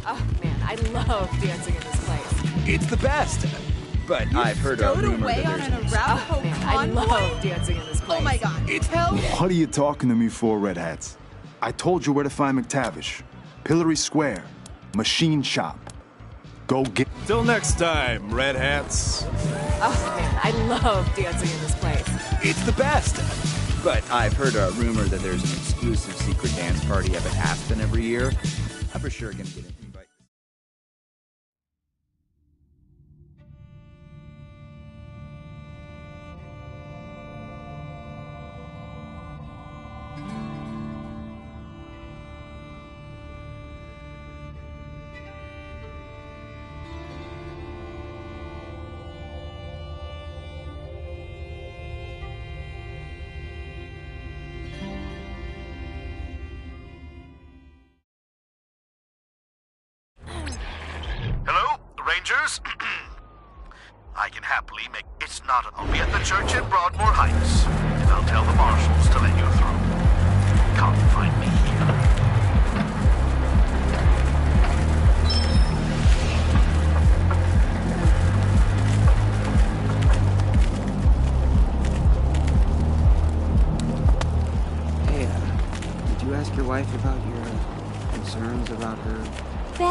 Oh, man, I love dancing in this place. It's the best! But I've heard a rumor that on an there's... Arapaho Man, I love dancing in this place. Oh my god. It's... What are you talking to me for, Red Hats? I told you where to find McTavish. Pillory Square. Machine Shop. Go get... Till next time, Red Hats. Oh, man, I love dancing in this place. It's the best! But I've heard a rumor that there's an exclusive secret dance party up at Aspen every year. I'm for sure gonna get an invite. Hello, Rangers? I can happily make... It's not... I'll be at the church in Broadmoor Heights, and I'll tell the marshals to let you through. Can't find me here.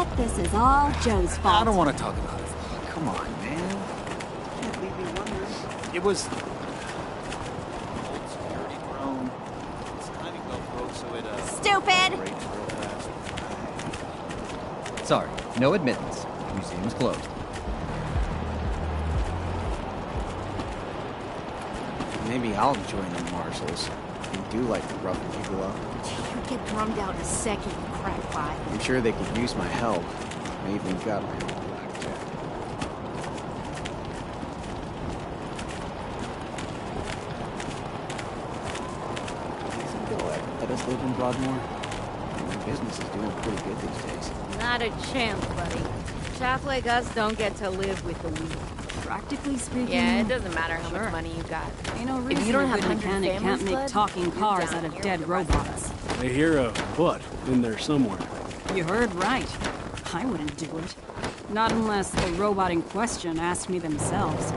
bet this is all Joe's fault. I don't want to talk about it. Come on, man. Can't leave me wondering. It was old security drone. It's timing well broke, so it Stupid! breaks real fast. Sorry, no admittance. Museum's closed. Maybe I'll join the marshals. They do like to roughen people up. You get drummed out in a second, you crack five. I'm sure they could use my help. I even got my own blackjack. Do you think they'll let us live in Broadmoor? My business is doing pretty good these days. Not a chance, buddy. Chaps like us don't get to live with the weed. Practically speaking... Yeah, it doesn't matter how much money you got. Ain't no If reason you don't a have good 100 mechanic families, can't make bud, talking you're cars down out of here dead with the rest of robots. I hear a butt in there somewhere. You heard right. I wouldn't do it. Not unless the robot in question asked me themselves.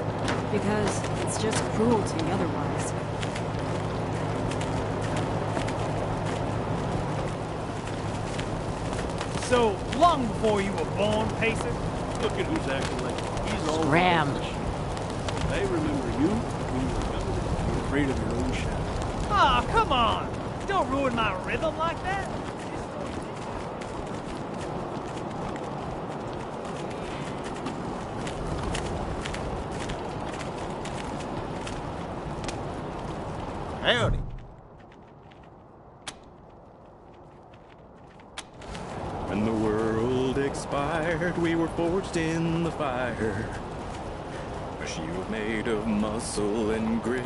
Because it's just cruelty otherwise. So, long before you were born, Pacer? Look at who's acting like he's all Scram. They remember you. We remember that you're afraid of your own shadow. Aw, come on! Don't ruin my rhythm like that! Howdy. When the world expired, we were forged in the fire. A shield made of muscle and grit.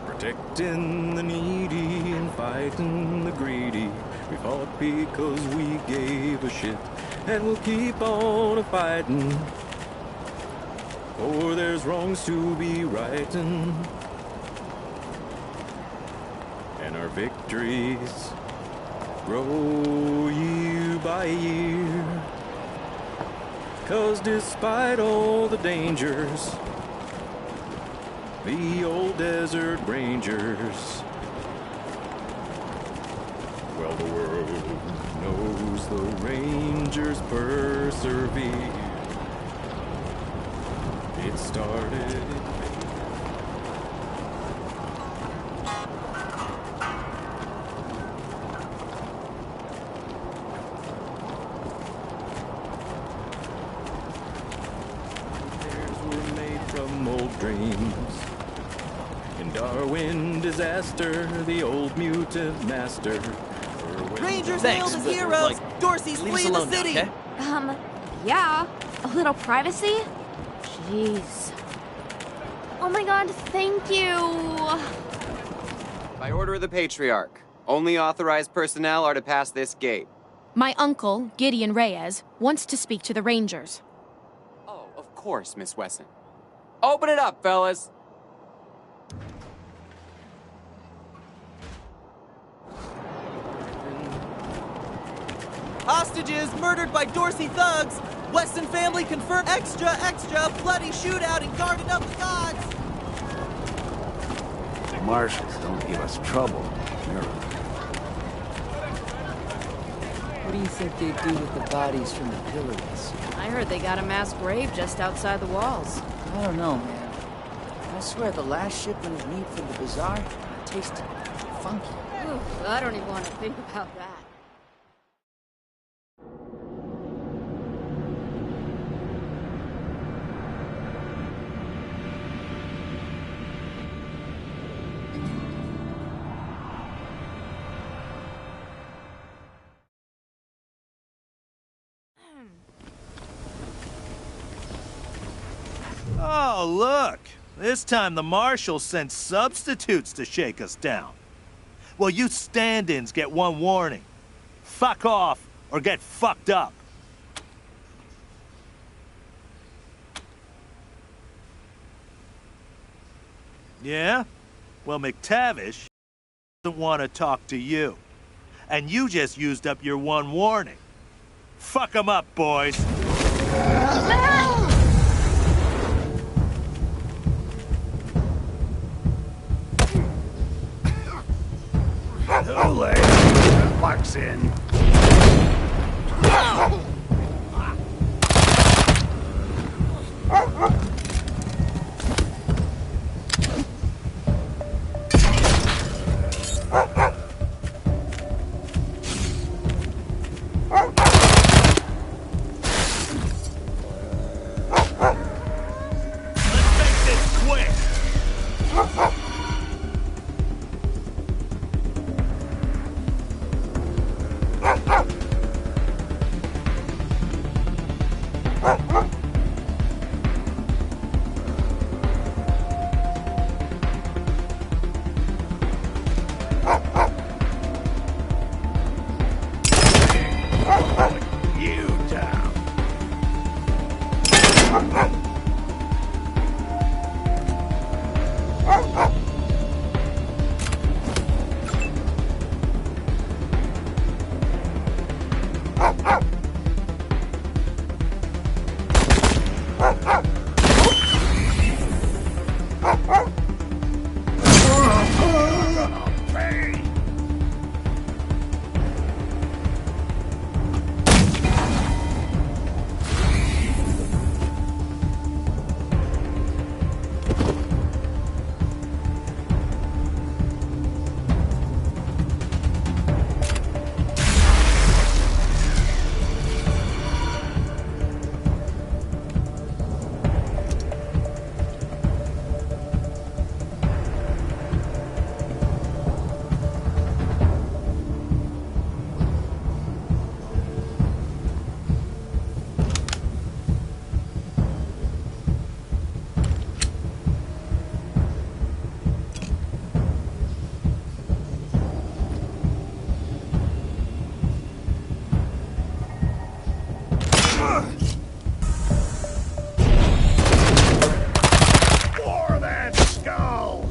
Protecting the needy and fighting the greedy. We fought because we gave a shit. And we'll keep on fighting. For there's wrongs to be righting. And our victories grow year by year. 'Cause despite all the dangers, the old desert rangers, well, the world knows the rangers persevere. It started. From old dreams. In Darwin disaster, the old mutant master. Rangers hailed as heroes! Dorsey's fleeing the city! Okay? Yeah. A little privacy? Jeez. Oh my god, thank you! By order of the Patriarch, only authorized personnel are to pass this gate. My uncle, Gideon Reyes, wants to speak to the Rangers. Oh, of course, Miss Wesson. Open it up, fellas! Hostages murdered by Dorsey thugs! Weston family confirmed extra bloody shootout in Garden of the Gods! The marshals don't give us trouble. What do you think they do with the bodies from the pillories? I heard they got a mass grave just outside the walls. I don't know, man. I swear the last shipment of meat from the bazaar tasted funky. Ooh, I don't even want to think about that. Oh, look! This time the marshals sent substitutes to shake us down. Well, you stand-ins get one warning. Fuck off or get fucked up. Yeah? Well, McTavish doesn't want to talk to you. And you just used up your one warning. Fuck 'em up, boys. Ole! Mark's in. You down. For that skull!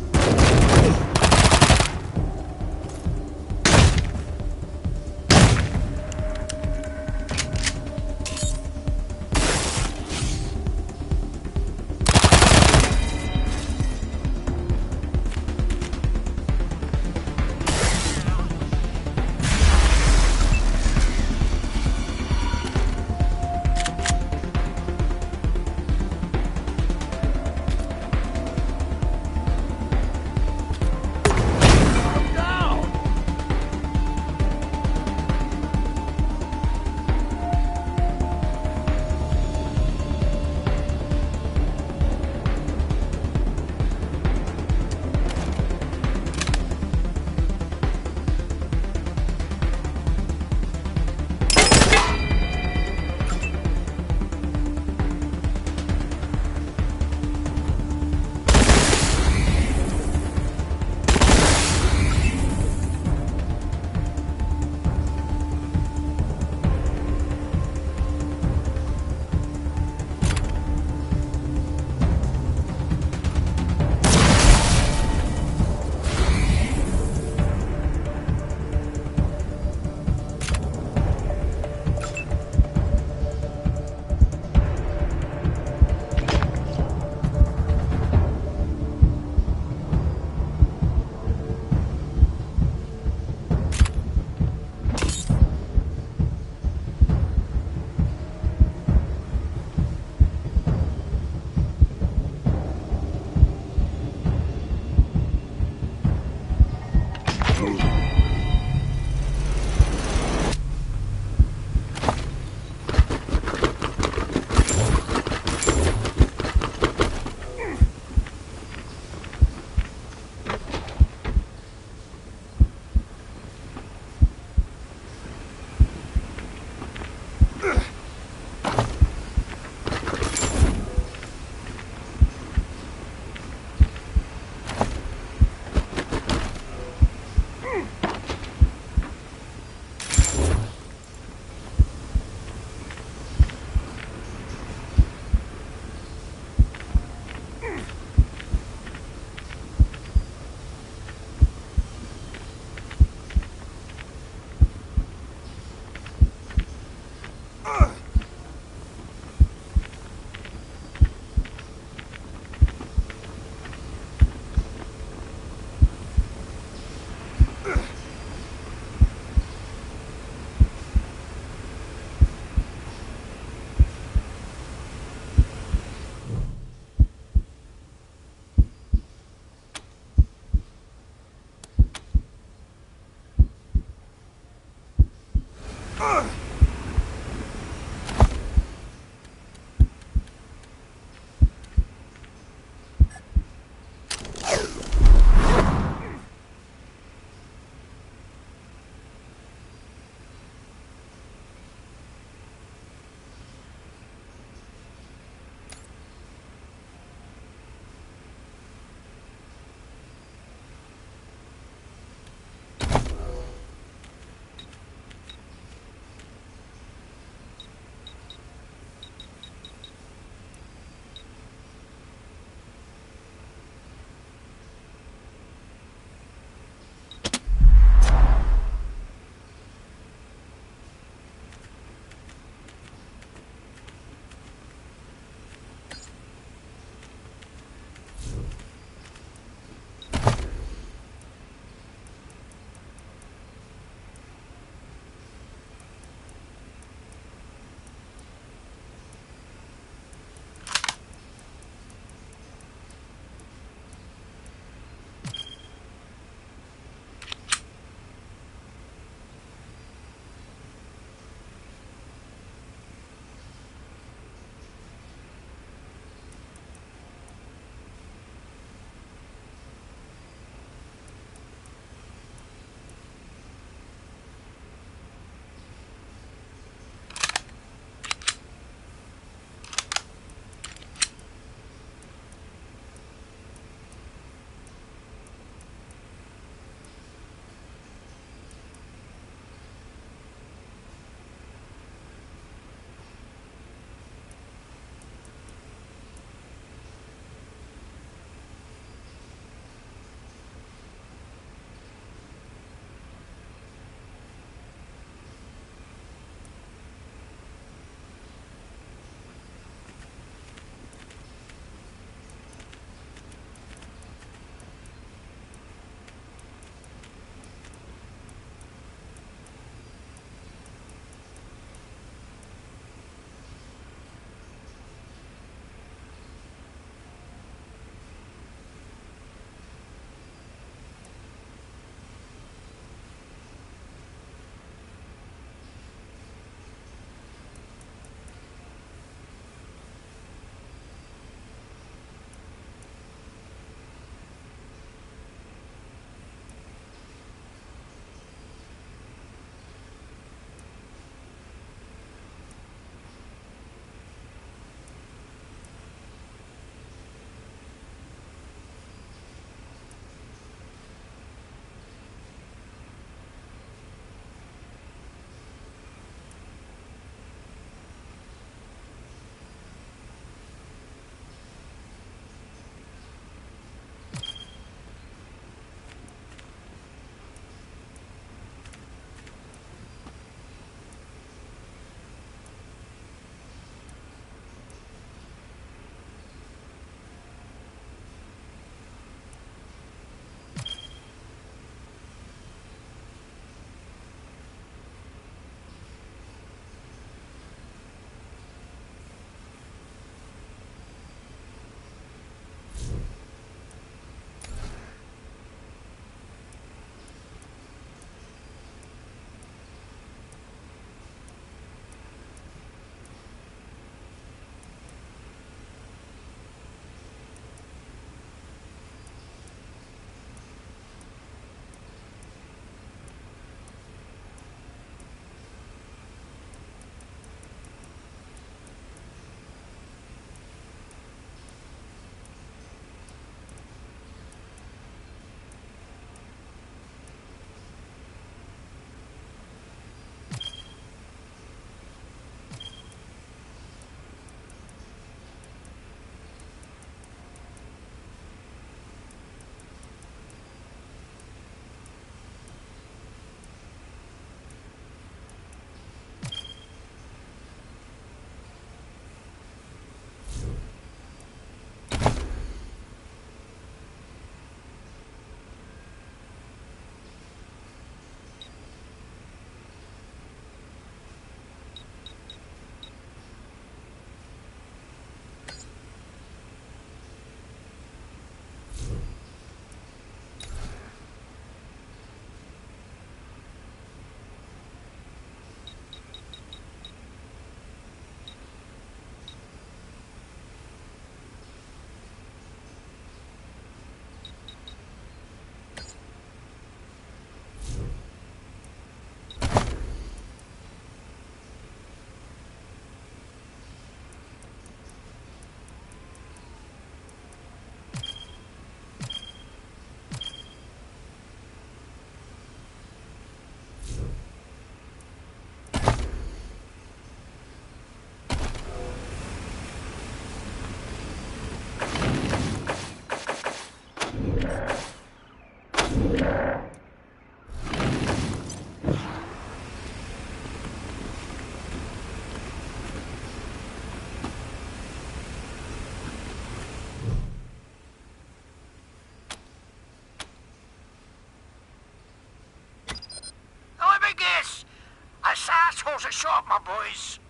calls it sharp, my boys.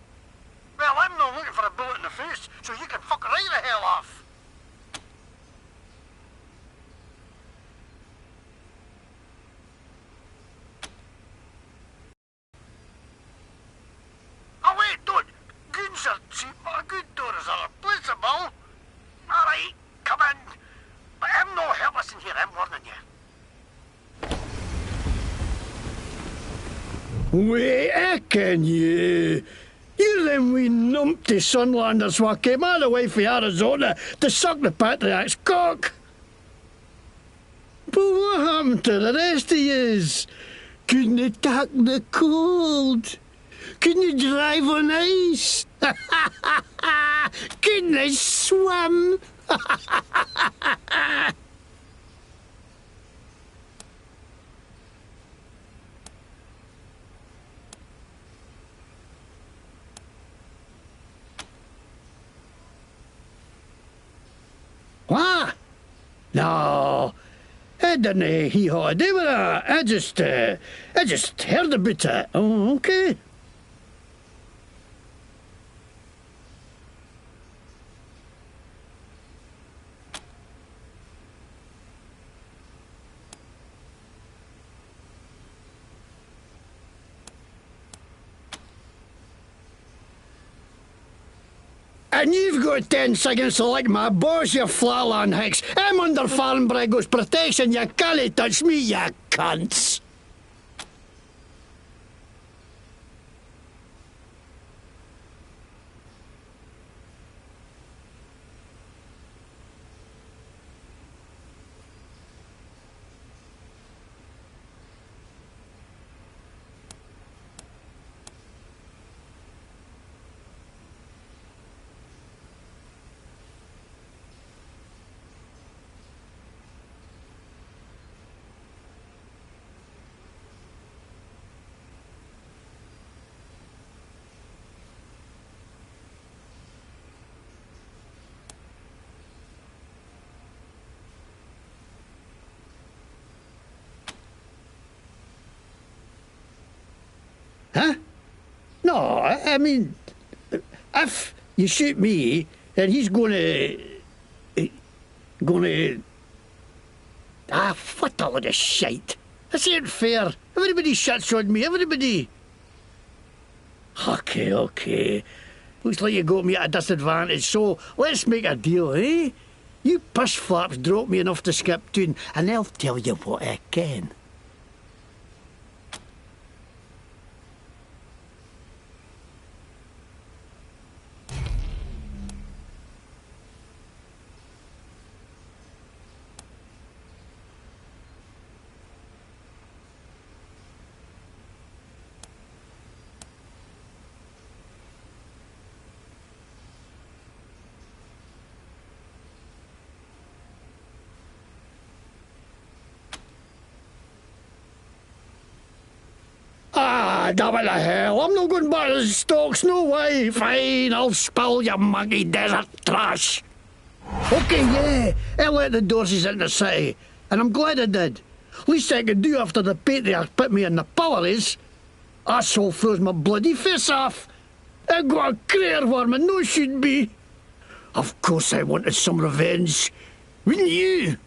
Well, I'm not looking for a bullet in the face, so you can fuck right the hell off. Oh, wait, don't. Goons are cheap, but a good doors are replaceable. All right, come in. But I'm no helpless in here, I'm warning you. Wait, I ken you. You're them wee numpty Sunlanders wha came all the way from Arizona to suck the Patriarch's cock. But what happened to the rest of yous? Couldn't you tack the cold? Couldn't you drive on ice? Couldn't you swim? What? No, I didn't hee-haw to do with that. I just heard about it. Oh, okay. And you've got 10 seconds to lick my boss, you flatland hicks. I'm under Farnbrago's protection. You can't touch me, you cunts. Huh? No, I mean, if you shoot me, then he's gonna... what a lot of shite. This ain't fair. Everybody shits on me, everybody. Okay. Looks like you got me at a disadvantage, so let's make a deal, eh? You piss flaps drop me enough to skip toon, and I'll tell you what I can. Damn it to hell, I'm not going back to the stocks, no way. Fine, I'll spill your muggy desert trash. Okay, yeah, I let the Dorseys in the city, and I'm glad I did. Least I could do after the Patriarch put me in the pillories. Asshole froze my bloody face off. I got a career where my nose should be. Of course I wanted some revenge. Wouldn't you?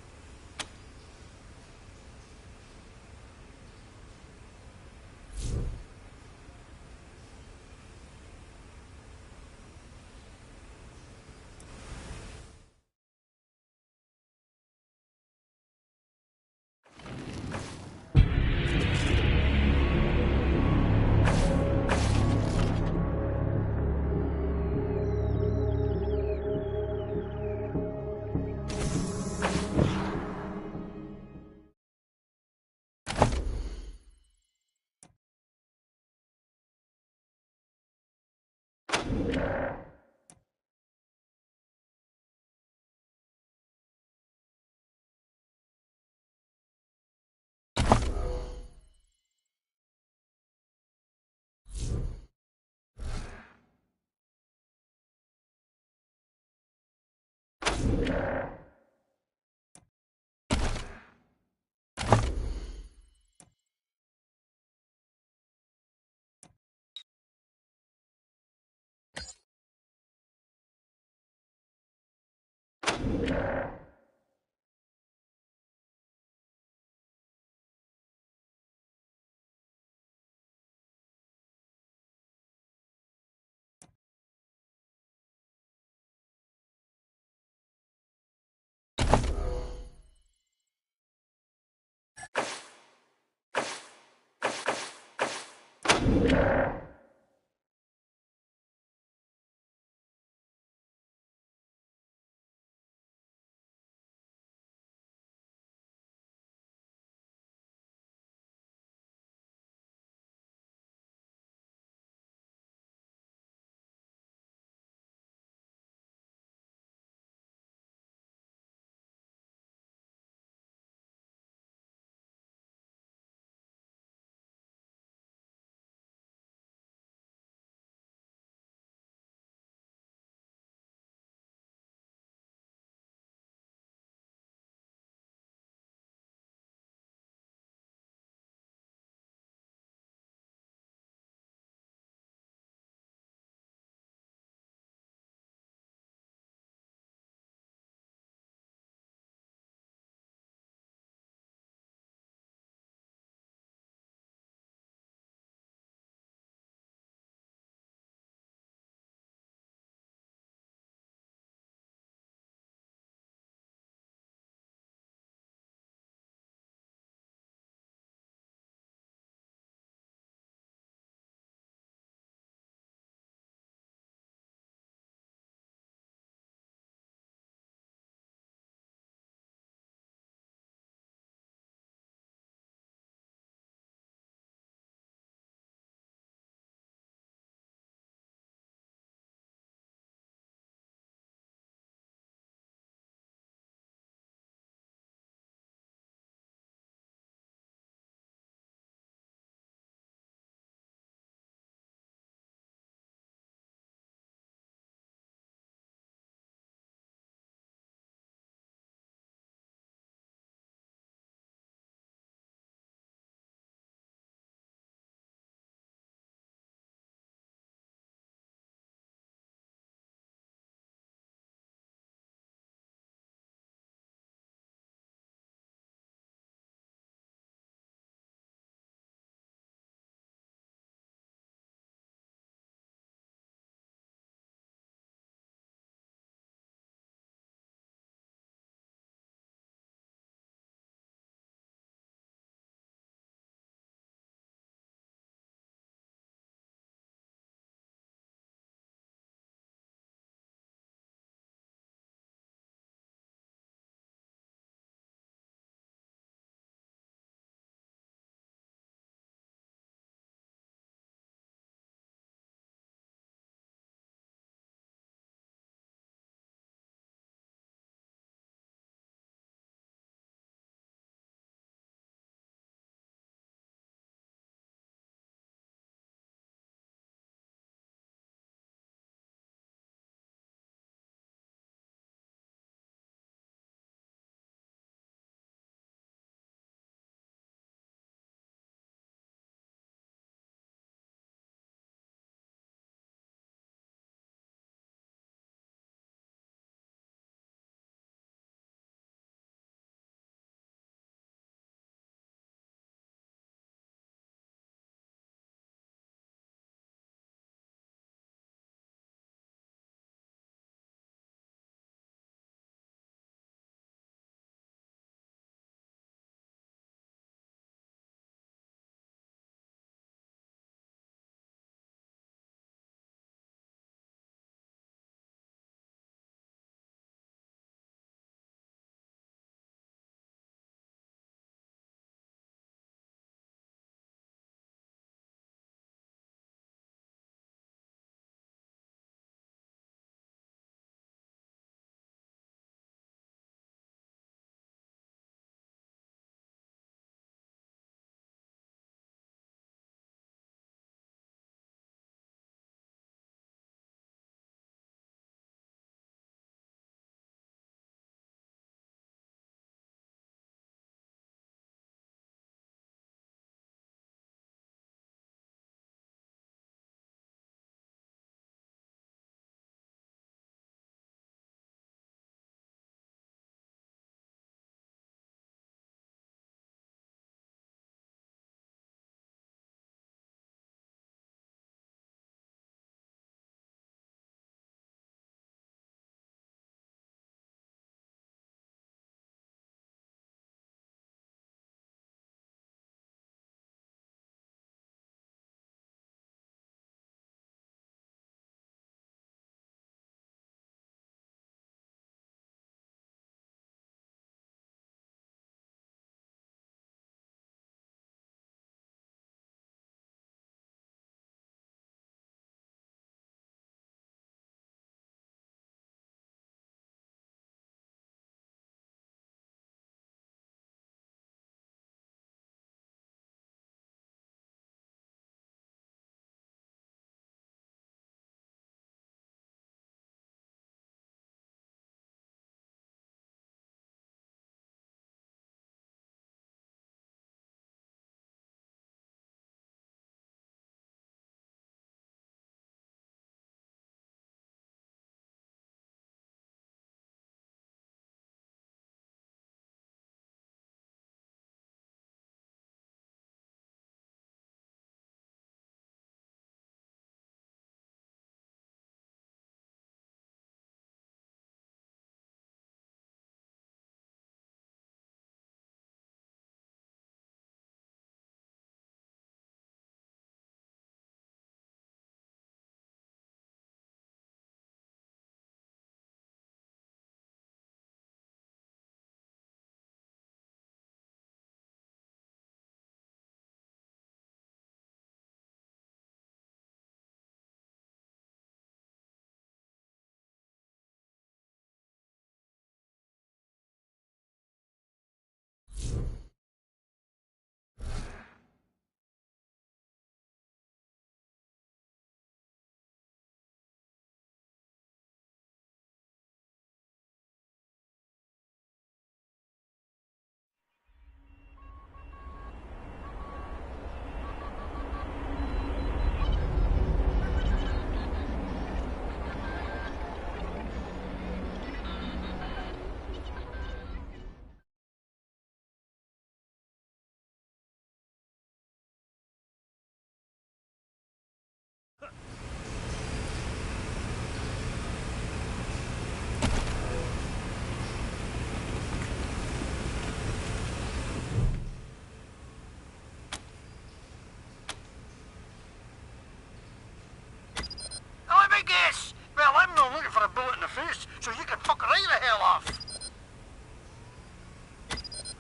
face so you can fuck right the hell off.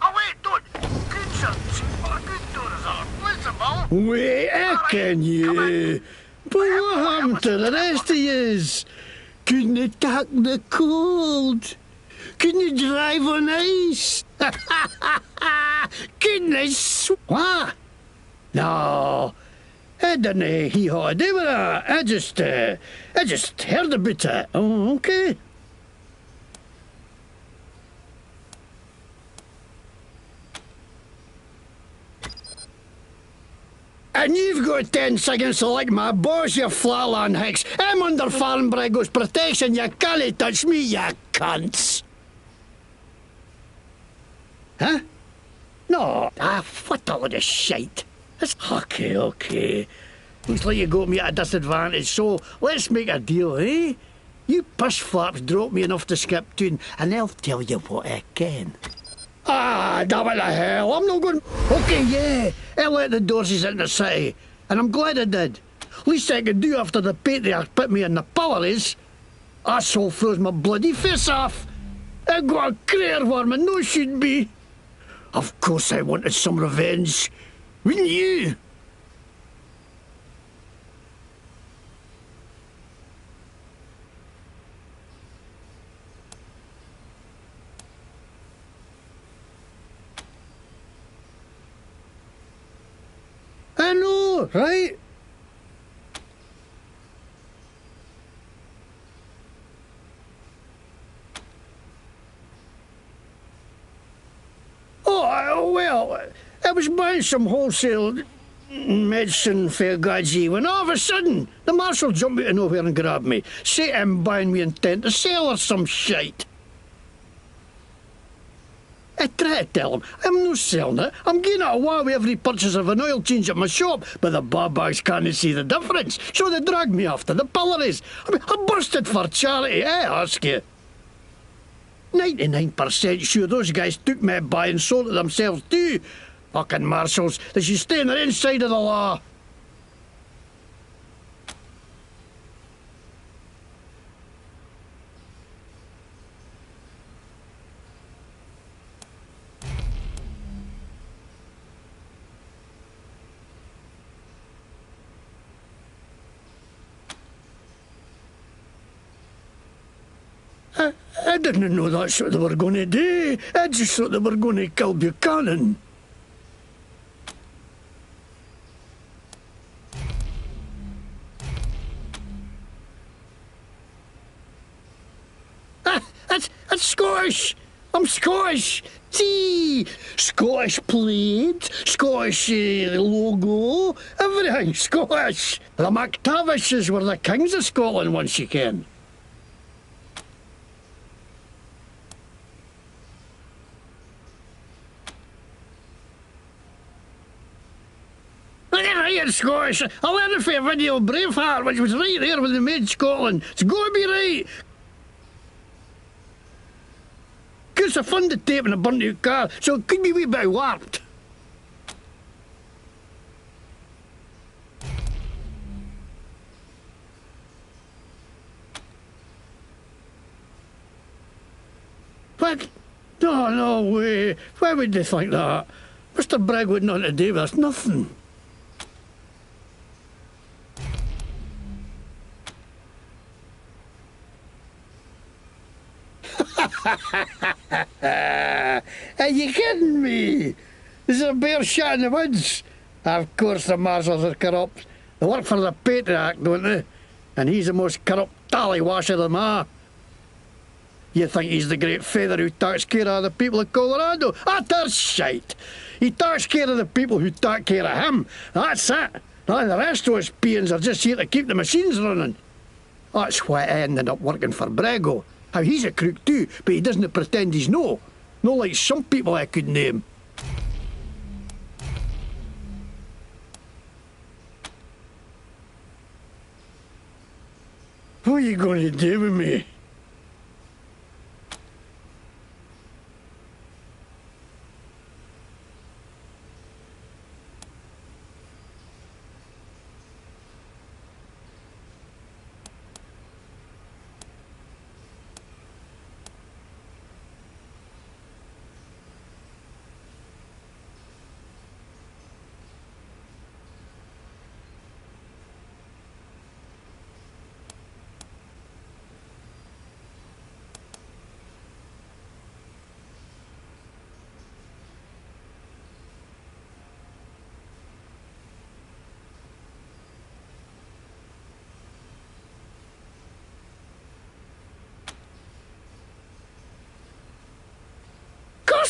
Oh, wait, don't. Good son, see what a good doors are. Listen, Bill. Wait, can you? But what happened to the rest of yous? Couldn't you tack the cold? Couldn't you drive on ice? Goodness! What? No, I didn't hee-haw do with that. I just heard about it. Oh, okay. And you've got 10 seconds to like my boss, you flatland hicks. I'm under Farnbrago's protection. You can't touch me, you cunts. Huh? No. What a load of shite. It's okay. Looks like you got me at a disadvantage, so let's make a deal, eh? You push flaps drop me enough to skip tune, and I'll tell you what I can. Damn it the hell, I'm not going... Okay, yeah, I let the Dorseys into the city, and I'm glad I did. Least I could do after the patriarch put me in the pillories. Asshole froze my bloody face off. I got a crater worm and no should be. Of course I wanted some revenge. Wouldn't you? I know, right? Oh, well, I was buying some wholesale medicine for Gaji when all of a sudden the marshal jumped out of nowhere and grabbed me. Say I'm buying me intent to sell or some shite. I try to tell him I'm no selling it. I'm getting it away with every purchase of an oil change at my shop, but the babags can't see the difference, so they drag me off to the pillories. I busted for charity, I ask you. 99% sure those guys took me by and sold it themselves too. Fucking marshals, they should stay on their inside of the law. I didn't know that's what they were going to do. I just thought they were going to kill Buchanan. That's Scottish. I'm Scottish. See, Scottish plaid, Scottish logo, everything Scottish. The McTavishes were the kings of Scotland once you can. Right, Scottish. I learned it for a video Braveheart, which was right there when they made Scotland. It's got to be right. Because I funded tape in a burnt out car, so it could be a wee bit warped. What? No way. Why would they think that? Mr. Bragg wouldn't want to do with us nothing. Are you kidding me? There's a bear shot in the woods. Of course the marshals are corrupt. They work for the patriarch, don't they? And he's the most corrupt tallywasher of them all. You think he's the great feather who takes care of the people of Colorado? Utter shite! He takes care of the people who take care of him. That's it. Now the rest of us peons are just here to keep the machines running. That's why I ended up working for Brago. How he's a crook too, but he doesn't pretend he's no. No like some people I could name. What are you going to do with me?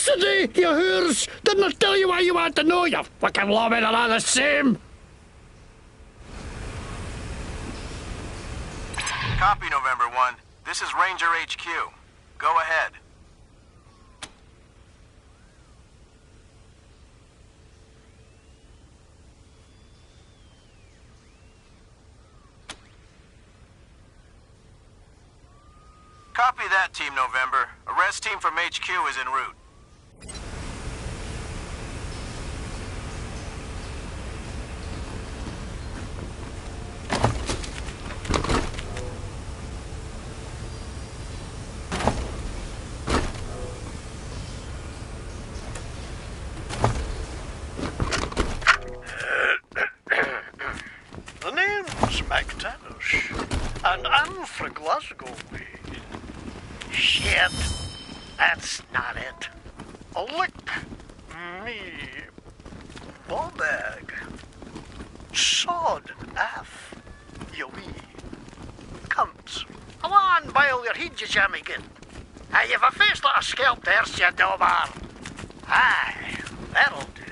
Cassidy, you whores! Didn't I tell you what you want to know, you fucking lawmen are all the same? Copy, November 1. This is Ranger HQ. Go ahead. Copy that, Team November. Arrest team from HQ is en route. The name's McTavish, and I'm from Glasgow way. Shit, that's not it. Lick me ball bag. Sod F, you wee cunts. Come on, bile your head, you jammy git. Hey, you've a face like a scalp there, you dobar. Aye, that'll do.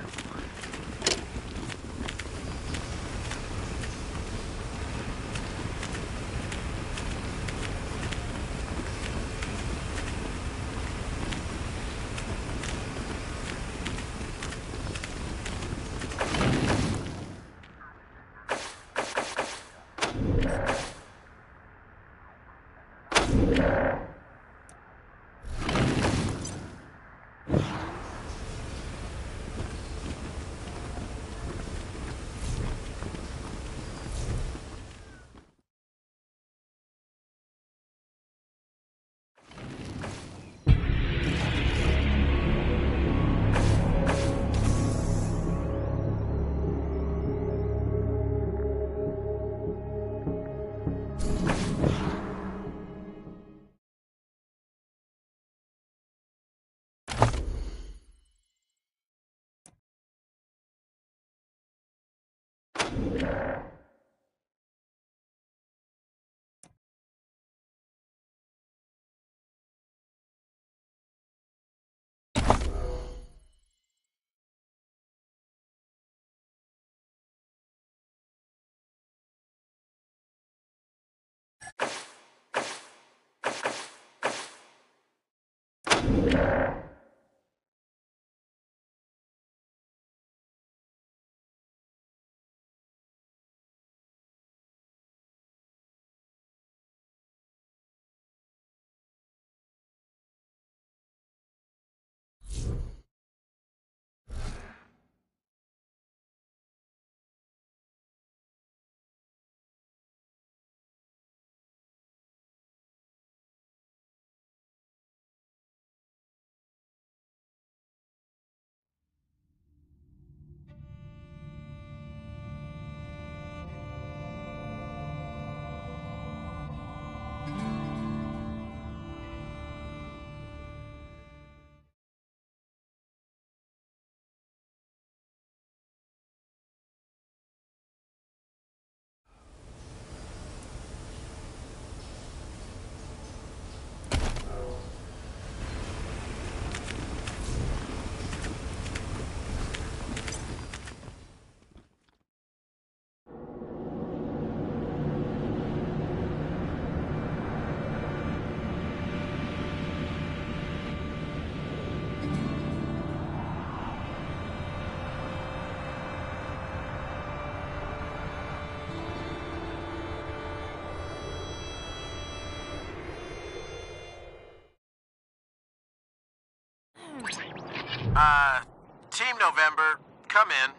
Team November, come in.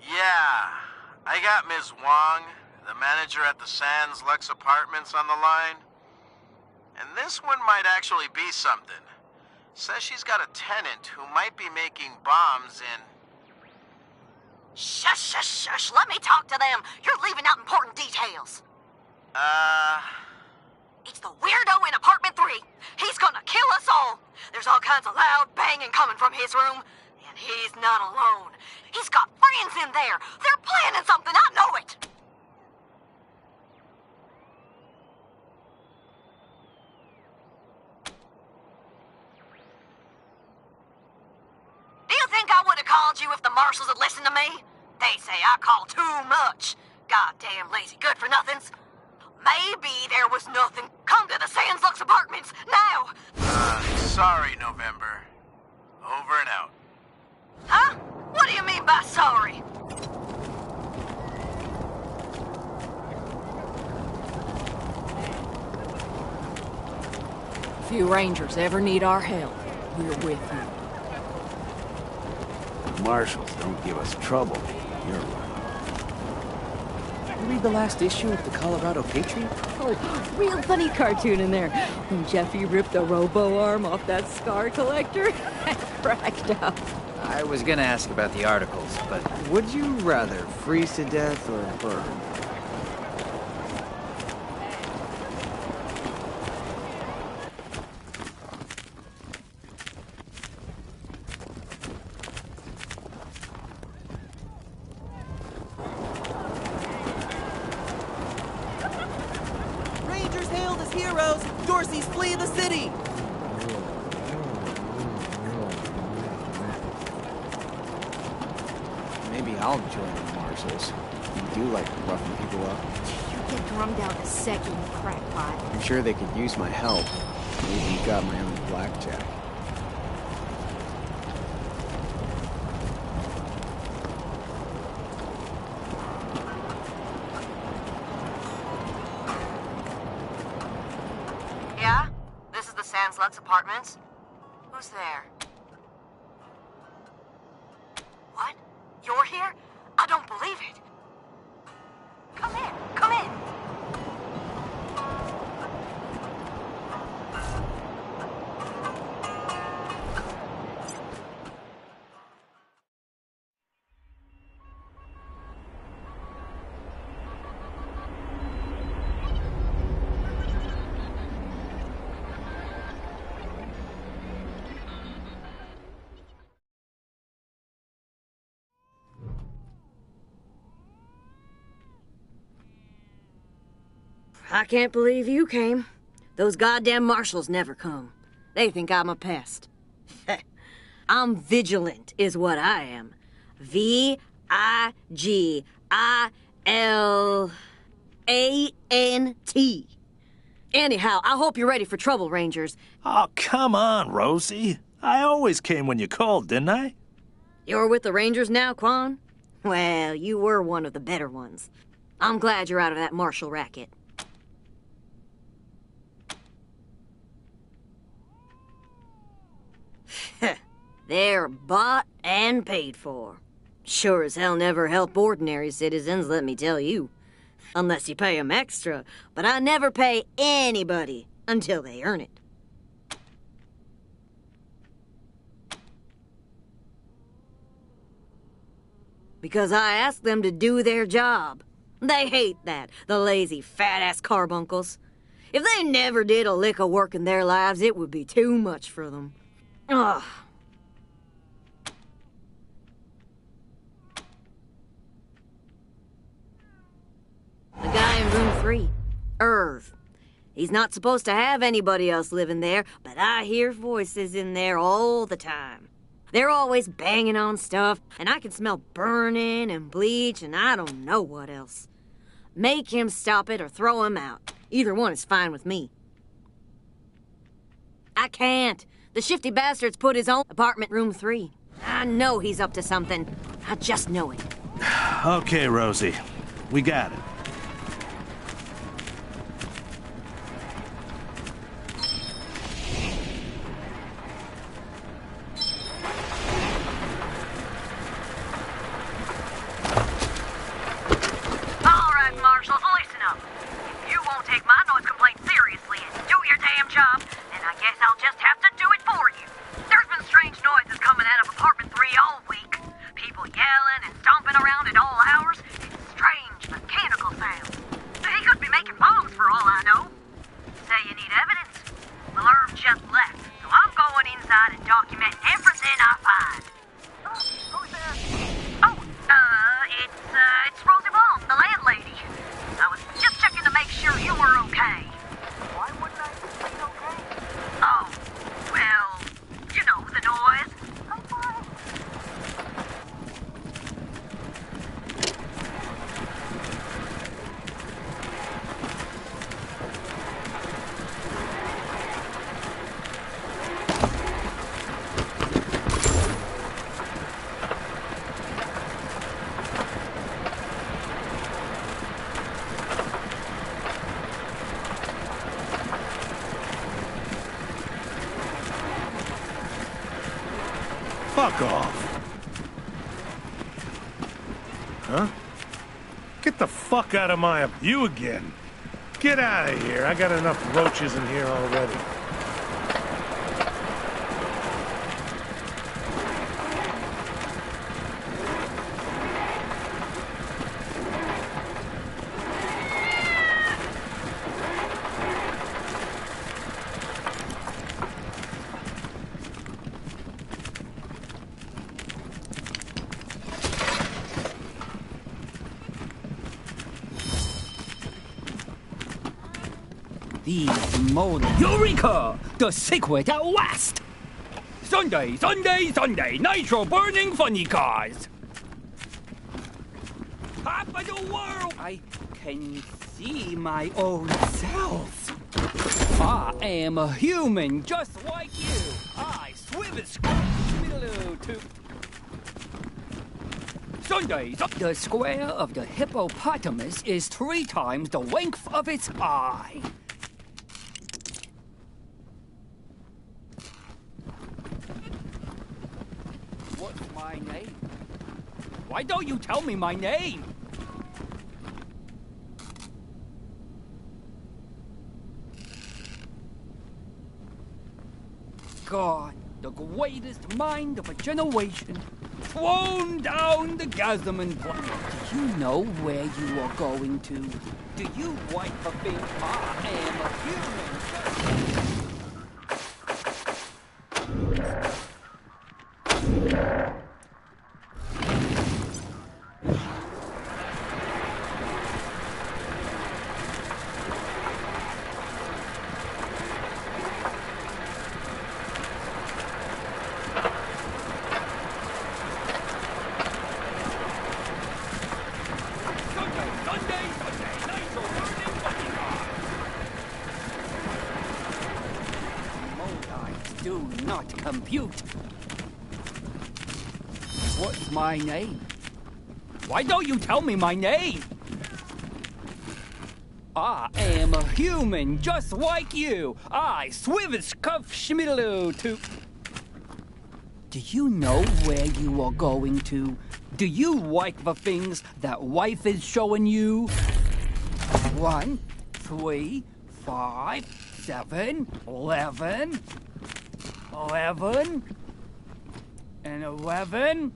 Yeah, I got Ms. Wong, the manager at the Sands Lux Apartments, on the line. And this one might actually be something. Says she's got a tenant who might be making bombs in... Shush, shush, shush. Let me talk to them. You're leaving out important details. It's the weirdo in apartment 3. He's gonna kill us all. There's all kinds of loud banging coming from his room. And he's not alone. He's got friends in there. They're planning something. I know it. called you if the marshals would listen to me. They say I call too much. Goddamn lazy good-for-nothings. Maybe there was nothing. Come to the Sands Lux Apartments, now! Sorry, November. Over and out. Huh? What do you mean by sorry? If you Rangers ever need our help, we're with you. The marshals don't give us trouble. You're right. You read the last issue of the Colorado Patriot? Oh, real funny cartoon in there. When Jeffy ripped a robo arm off that scar collector, I cracked up. I was gonna ask about the articles, but would you rather freeze to death or burn? Rangers hailed as heroes. Dorsey's flee the city. Maybe I'll join the marshals. You do like roughing people up. You get drummed out a second, you crackpot. I'm sure they could use my help. Maybe you got my own blackjack. Yeah? This is the Sands Lux Apartments? Who's there? What? You're here? I don't believe it. Come in. Come in. I can't believe you came. Those goddamn marshals never come. They think I'm a pest. I'm vigilant, is what I am. V-I-G-I-L-A-N-T. Anyhow, I hope you're ready for trouble, Rangers. Oh, come on, Rosie. I always came when you called, didn't I? You're with the Rangers now, Quan? Well, you were one of the better ones. I'm glad you're out of that marshal racket. They're bought and paid for. Sure as hell never help ordinary citizens, let me tell you. Unless you pay them extra, but I never pay anybody until they earn it. Because I ask them to do their job. They hate that, the lazy, fat-ass carbuncles. If they never did a lick of work in their lives, it would be too much for them. Ugh. The guy in room 3, Irv. He's not supposed to have anybody else living there, but I hear voices in there all the time. They're always banging on stuff, and I can smell burning and bleach and I don't know what else. Make him stop it or throw him out. Either one is fine with me. I can't. The shifty bastard's put his own apartment room 3. I know he's up to something. I just know it. Okay, Rosie. We got it. All right, marshals, listen up. If you won't take my noise complaint seriously and do your damn job, then I guess I'll just have to do it for you. There's been strange noises coming out of apartment 3 all week. People yelling and stomping around at all hours. It's strange, mechanical Fuck off. Huh? Get the fuck out of my... You again. Get out of here. I got enough roaches in here already. Eureka! The secret at last! Sunday, Sunday, Sunday, nitro burning funny cars! Top of the world! I can see my own self. I am a human just like you. I swim and scratch to... Sunday, the square of the hippopotamus is 3 times the length of its eye. What's my name? Why don't you tell me my name? God, the greatest mind of a generation, thrown down the chasm and do you know where you are going to? Do you wipe a thing? I am a human. Do not compute. What's my name? Why don't you tell me my name? I am a human just like you. I swim scuff schmiddle to... Do you know where you are going to? Do you like the things that wife is showing you? 1, 3, 5, 7, 11... 11 and 11.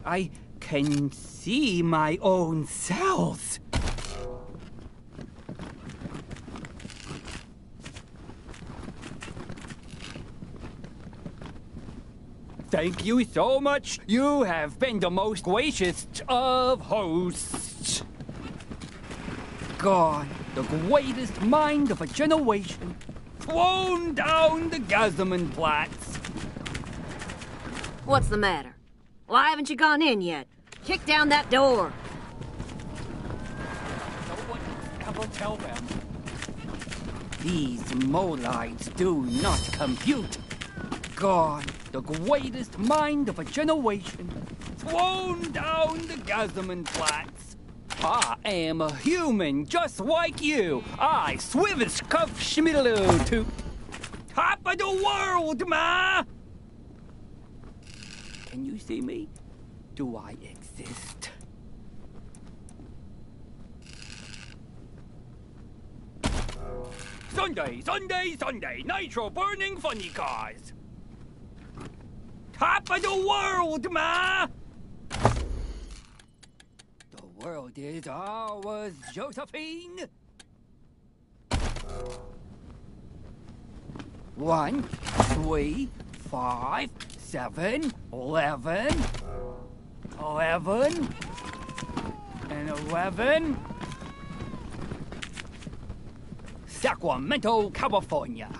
I can see my own cells. Thank you so much. You have been the most gracious of hosts. God, the greatest mind of a generation. Thrown down the Gazaman Flats. What's the matter? Why haven't you gone in yet? Kick down that door. No one ever tell them. These Molites do not compute. God, the greatest mind of a generation, thrown down the Gazaman Flats. I am a human just like you. I swim scuff schmiddle to top of the world, ma! Can you see me? Do I exist? Sunday, Sunday, Sunday, nitro burning funny cars. Top of the world, ma! The world is ours, Josephine. 1, 3, 5, 7, 11, 11, and 11. Sacramento, California.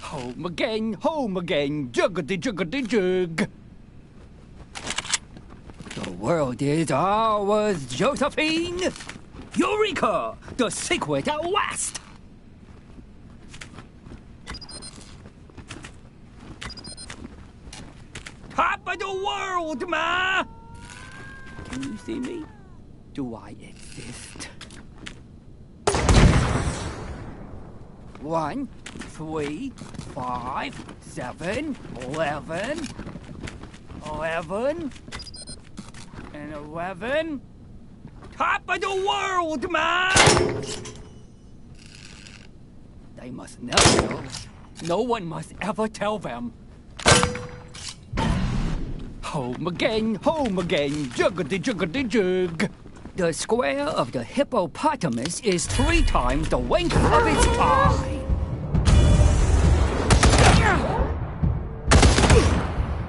Home again, juggity, juggity, jug. The world is ours, Josephine! Eureka! The secret at last! Top of the world, ma! Can you see me? Do I exist? 1, 3, 5, 7, 11, 11, and 11. Top of the world, man! They must never know. No one must ever tell them. Home again, juggity juggity jug. The square of the hippopotamus is 3 times the length of its eye.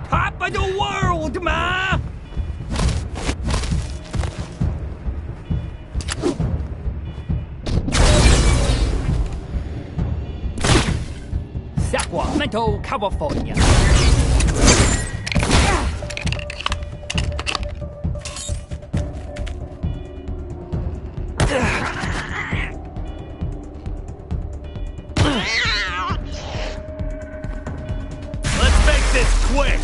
Top of the world, ma! Sacramento, California. Let's make this quick!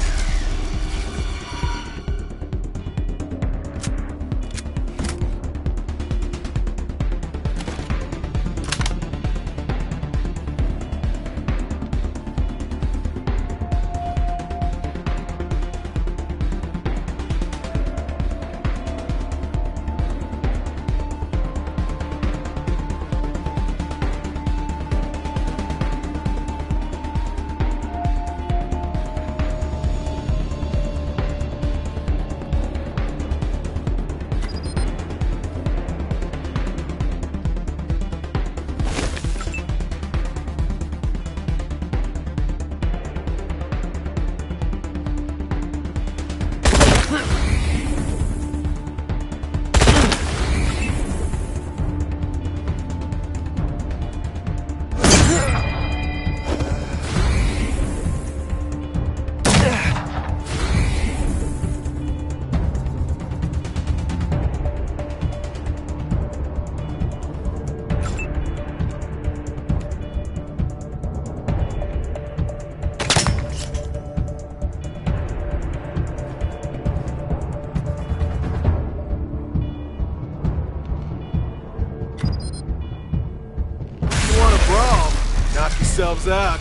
Knock yourselves out.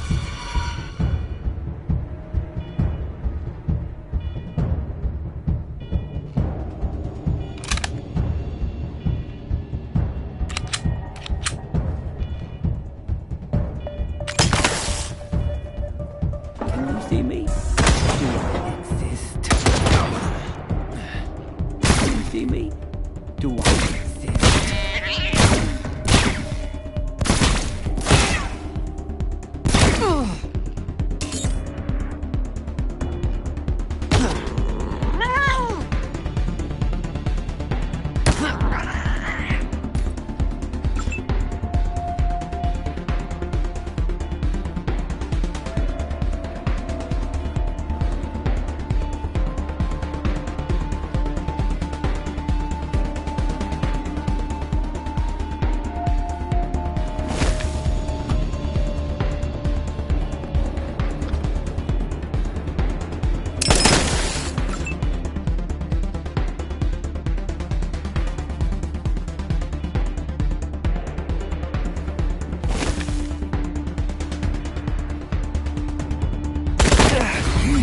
Can you see me? Do I exist? Can you see me? Do I exist?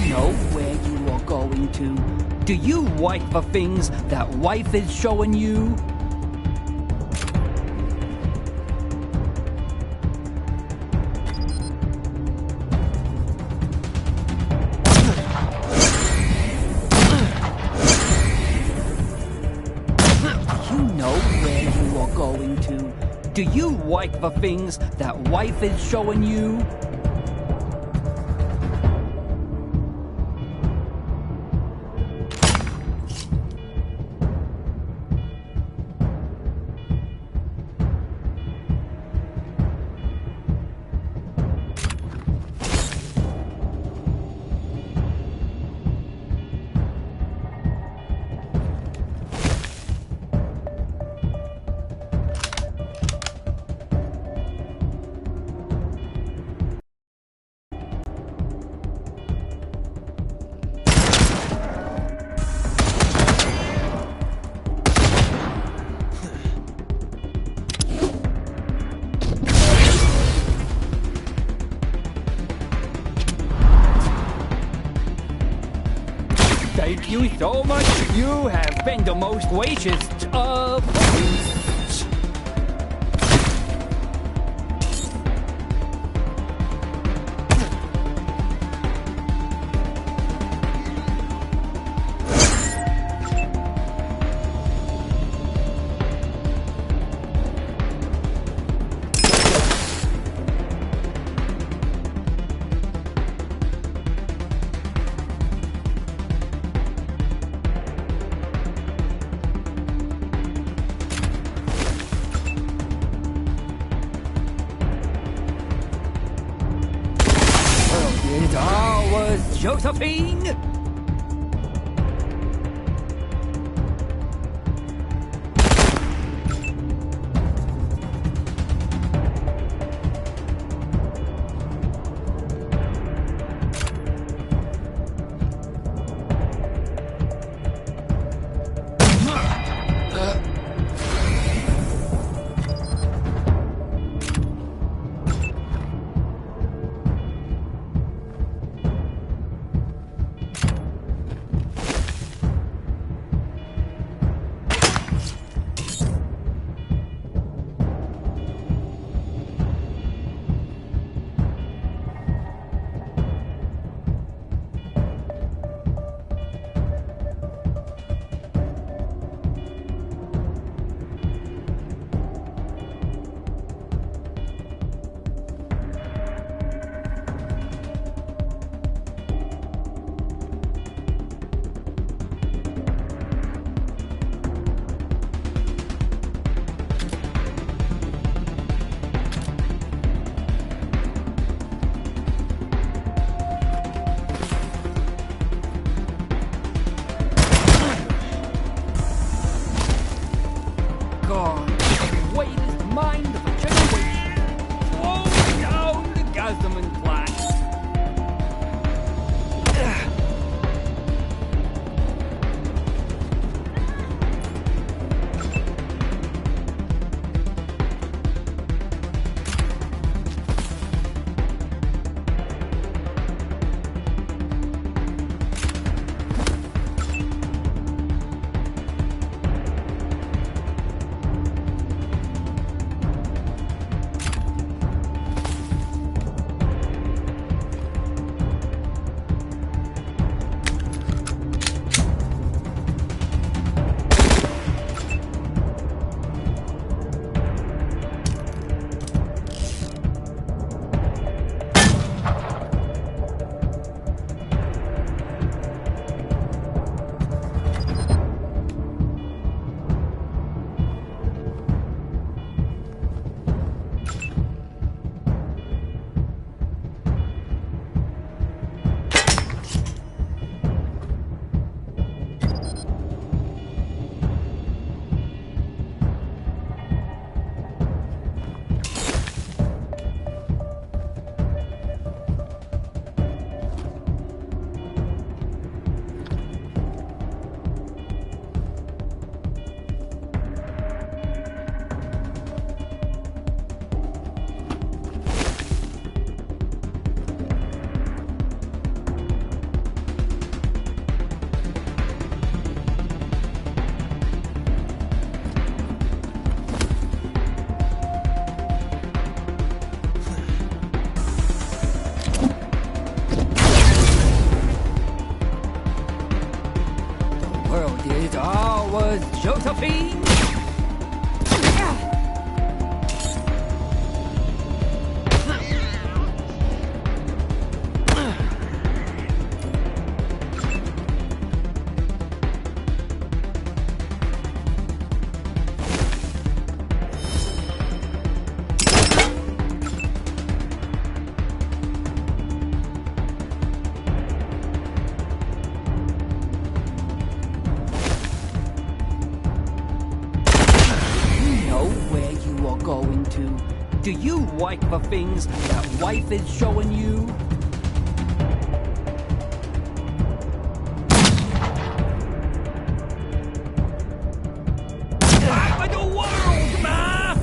Know where you are going to? Do you like the things that wife is showing you? You know where you are going to? Do you like the things that wife is showing you? Thank you so much. You have been the most gracious of hosts. It all was Josephine. Josephine? Do you like the things that wife is showing you? Top of the world, ma!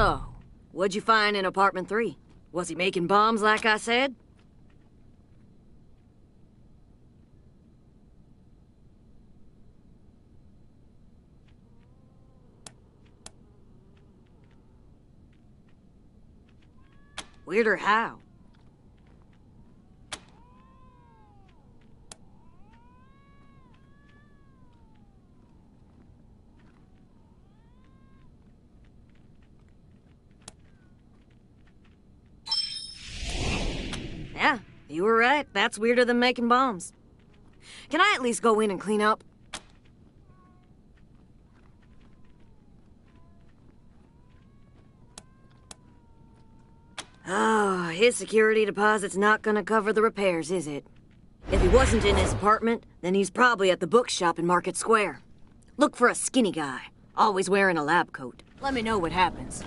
So, what'd you find in apartment 3? Was he making bombs like I said? Weirder how? Yeah, you were right. That's weirder than making bombs. Can I at least go in and clean up? Oh, his security deposit's not gonna cover the repairs, is it? If he wasn't in his apartment, then he's probably at the bookshop in Market Square. Look for a skinny guy, always wearing a lab coat. Let me know what happens.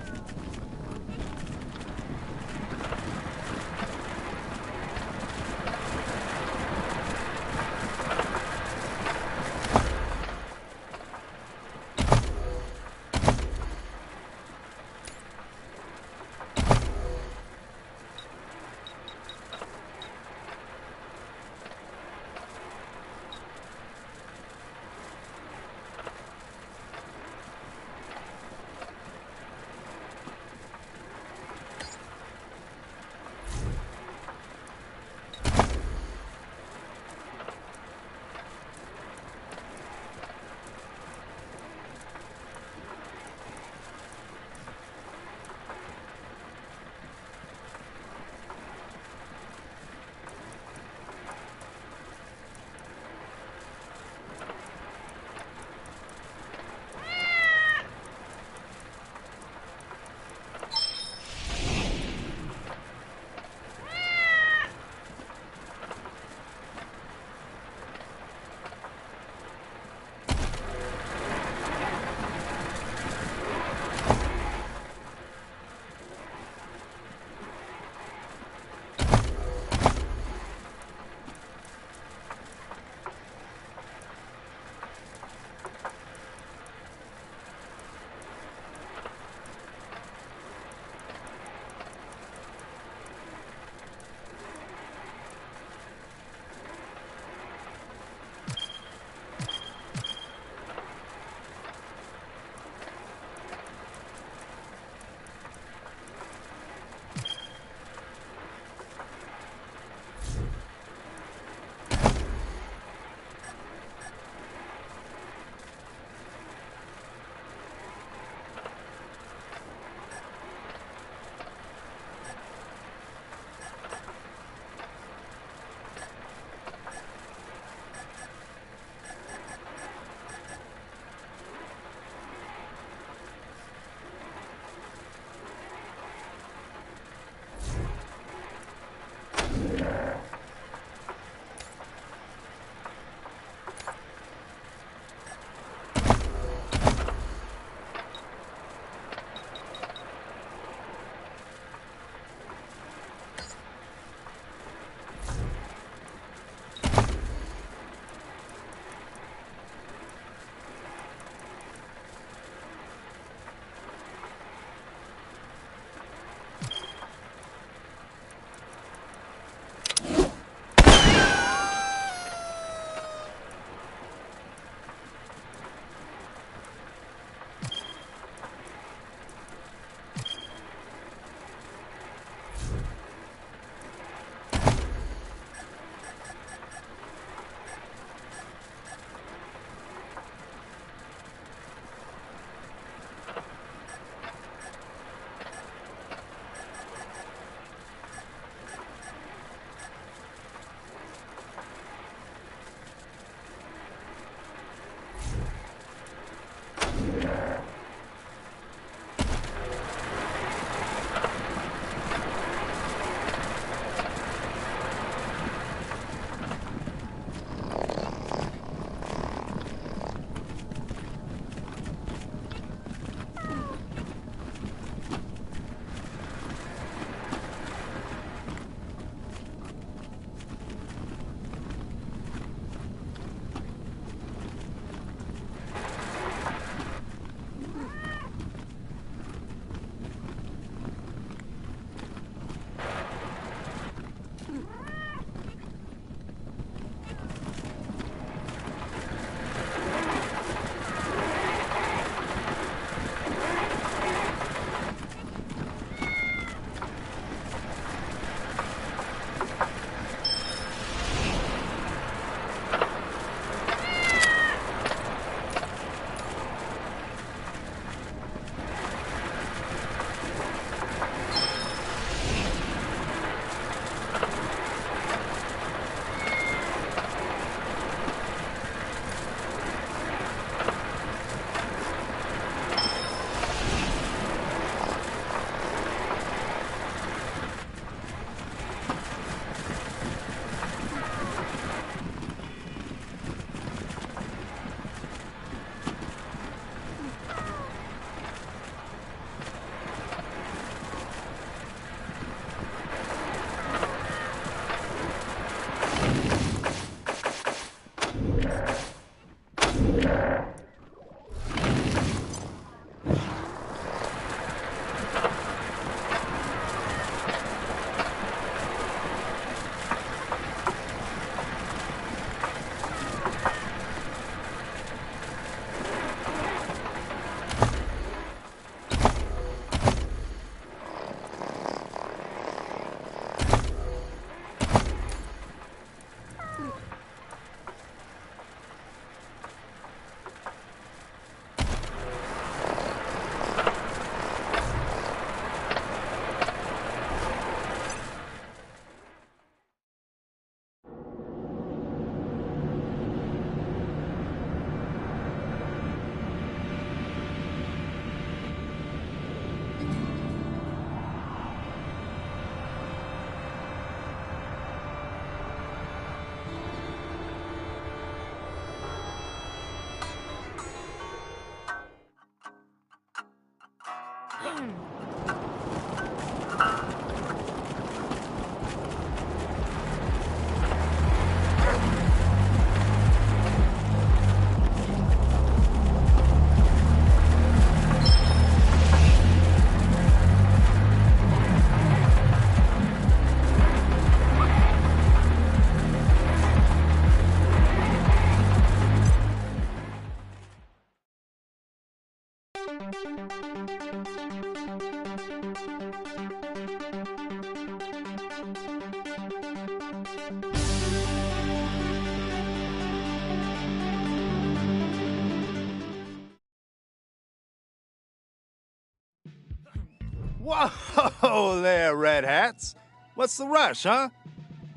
Whoa there, Red Hats. What's the rush, huh?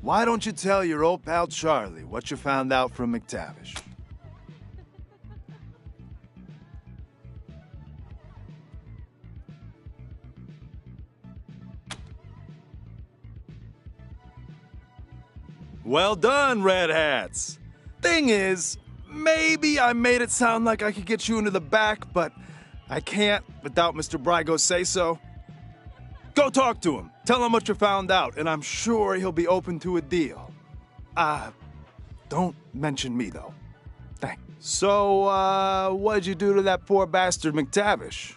Why don't you tell your old pal Charlie what you found out from McTavish? Well done, Red Hats. Thing is, maybe I made it sound like I could get you into the back, but I can't without Mr. Brygo's say-so. Go talk to him. Tell him what you found out, and I'm sure he'll be open to a deal. Don't mention me, though. Thanks. So, what'd you do to that poor bastard McTavish?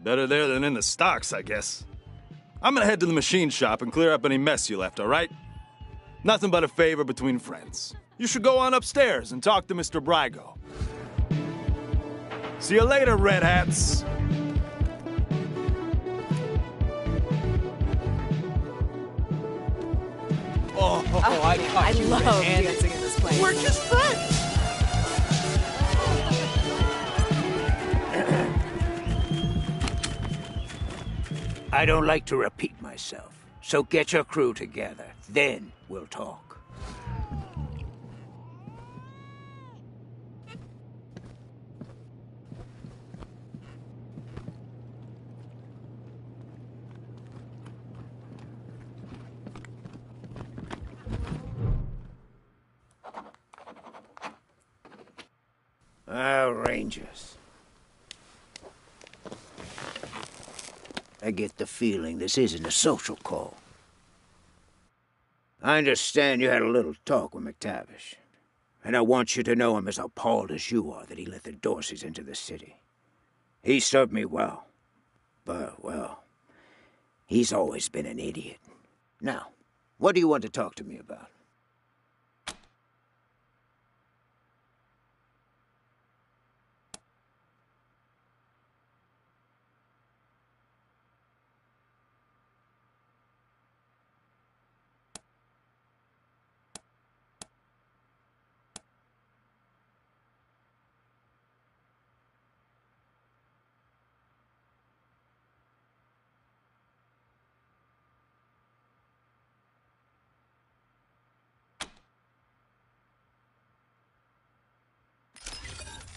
Better there than in the stocks, I guess. I'm gonna head to the machine shop and clear up any mess you left, all right? Nothing but a favor between friends. You should go on upstairs and talk to Mr. Brygo. See you later, Red Hats. I love dancing in this place. We're just friends. I don't like to repeat myself, so get your crew together. Then we'll talk. Rangers. I get the feeling this isn't a social call. I understand you had a little talk with McTavish, and I want you to know I'm as appalled as you are that he let the Dorseys into the city. He served me well, but, well, he's always been an idiot. Now, what do you want to talk to me about?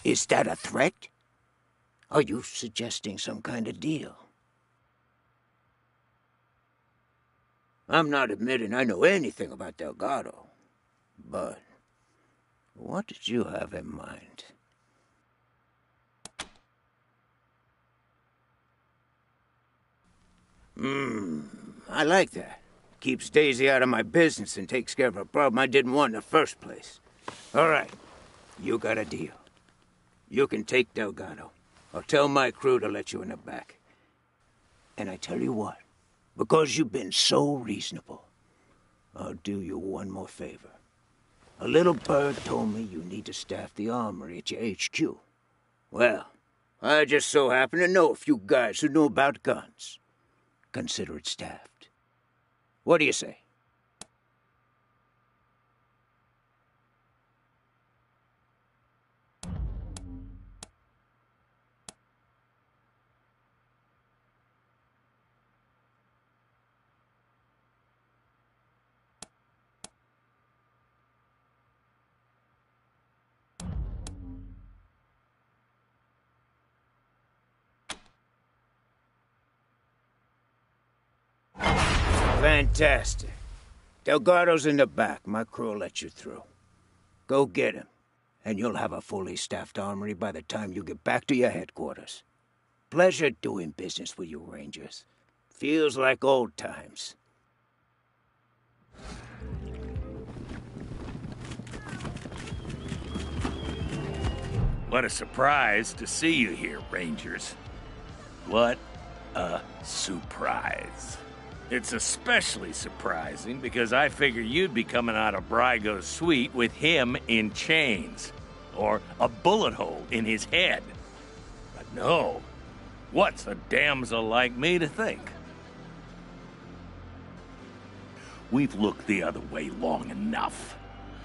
Is that a threat? Are you suggesting some kind of deal? I'm not admitting I know anything about Delgado, but what did you have in mind? I like that. Keeps Daisy out of my business and takes care of a problem I didn't want in the first place. All right, you got a deal. You can take Delgado. I'll tell my crew to let you in the back. And I tell you what, because you've been so reasonable, I'll do you one more favor. A little bird told me you need to staff the armory at your HQ. Well, I just so happen to know a few guys who know about guns. Consider it staffed. What do you say? Fantastic. Delgado's in the back. My crew will let you through. Go get him, and you'll have a fully staffed armory by the time you get back to your headquarters. Pleasure doing business with you, Rangers. Feels like old times. What a surprise to see you here, Rangers. What a surprise. It's especially surprising because I figured you'd be coming out of Brygo's suite with him in chains, or a bullet hole in his head. But no, what's a damsel like me to think? We've looked the other way long enough.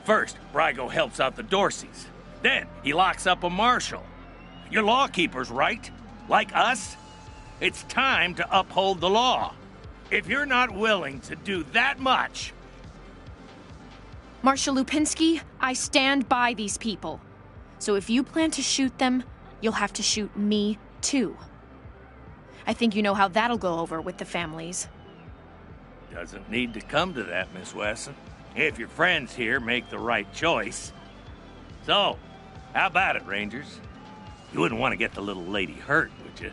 First, Brygo helps out the Dorseys. Then, he locks up a marshal. You're lawkeepers, right? Like us? It's time to uphold the law. If you're not willing to do that much... Marshal Lupinski, I stand by these people. So if you plan to shoot them, you'll have to shoot me, too. I think you know how that'll go over with the families. Doesn't need to come to that, Miss Wesson. If your friends here make the right choice. So, how about it, Rangers? You wouldn't want to get the little lady hurt, would you?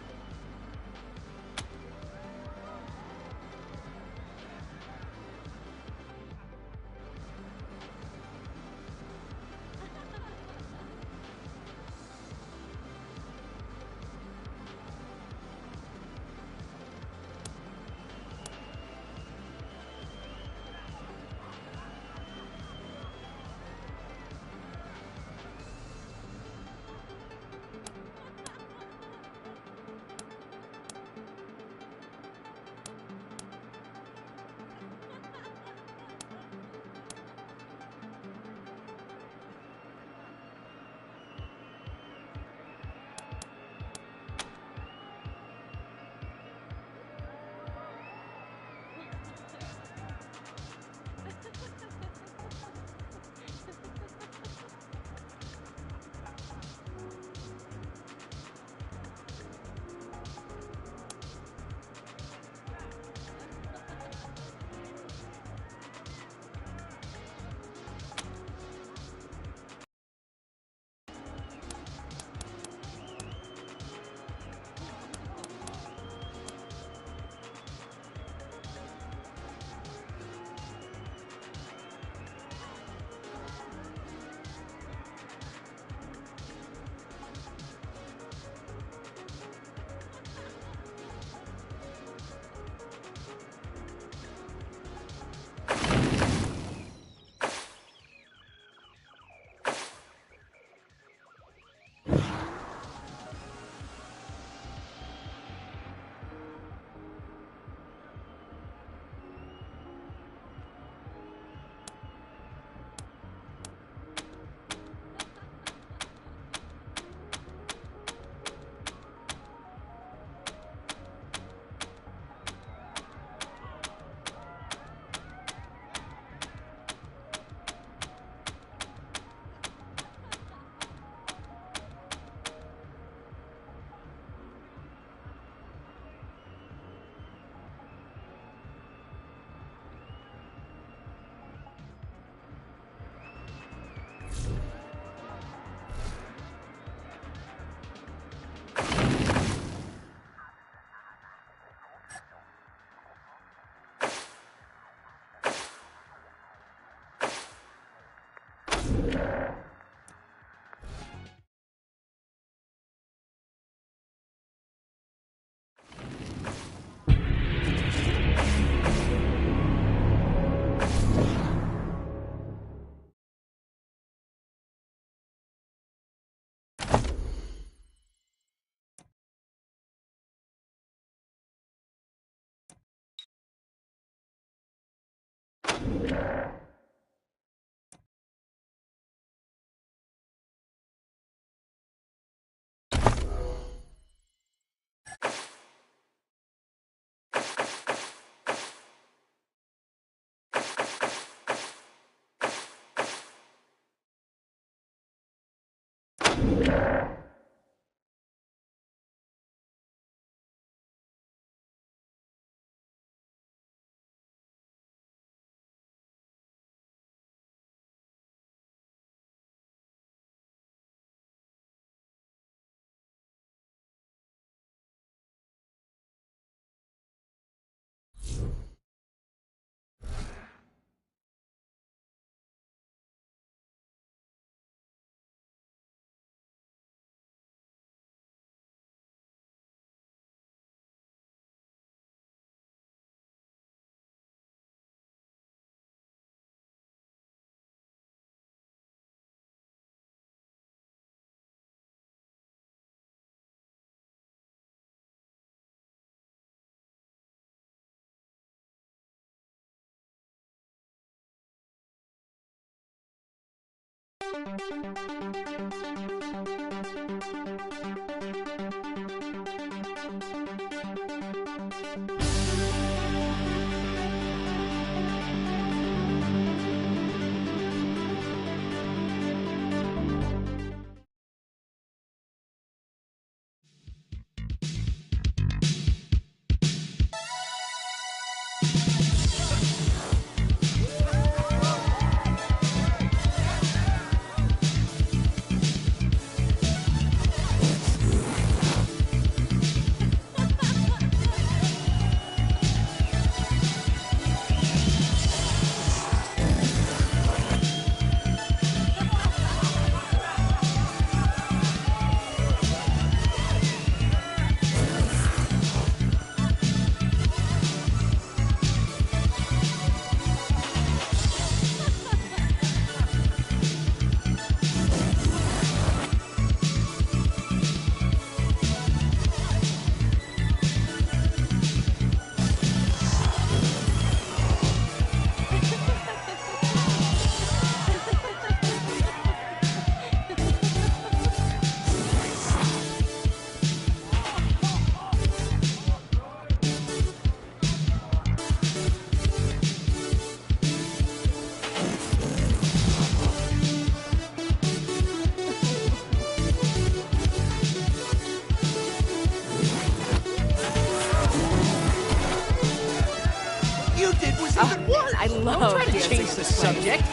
I love Don't try to dancing change in the this place. subject.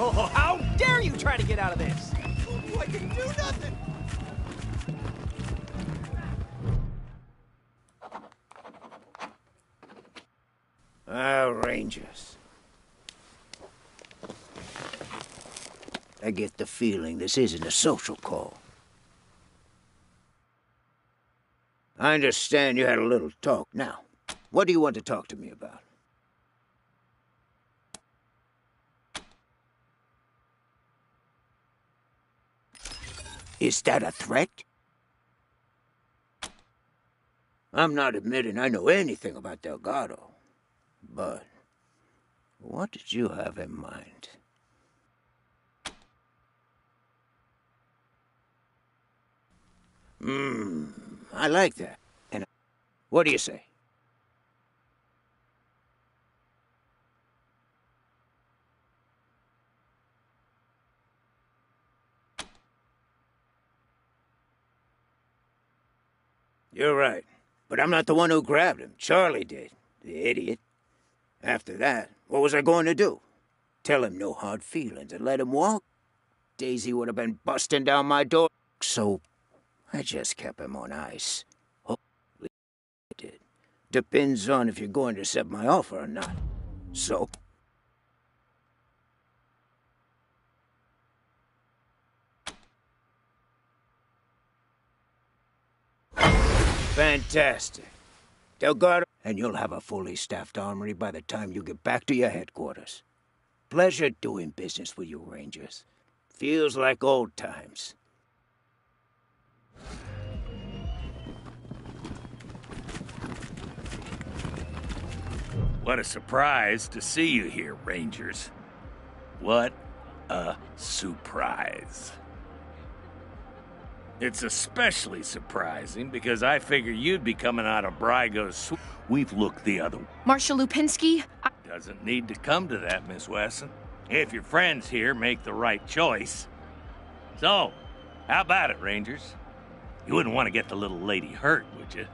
Oh, how dare you try to get out of this? I can do nothing. Rangers. I get the feeling this isn't a social call. I understand you had a little talk. Now, what do you want to talk to me about? Is that a threat? I'm not admitting I know anything about Delgado, but what did you have in mind? I like that. And what do you say? You're right. But I'm not the one who grabbed him. Charlie did. The idiot. After that, what was I going to do? Tell him no hard feelings and let him walk? Daisy would have been busting down my door. So, I just kept him on ice. Hopefully it did. Depends on if you're going to accept my offer or not. So? Fantastic. Delgado, and you'll have a fully staffed armory by the time you get back to your headquarters. Pleasure doing business with you, Rangers. Feels like old times. What a surprise to see you here, Rangers. What a surprise. It's especially surprising because I figure you'd be coming out of Brygo's. We've looked the other way. Marshal Lupinski? Doesn't need to come to that, Miss Wesson. If your friends here make the right choice. So, how about it, Rangers? You wouldn't want to get the little lady hurt, would you?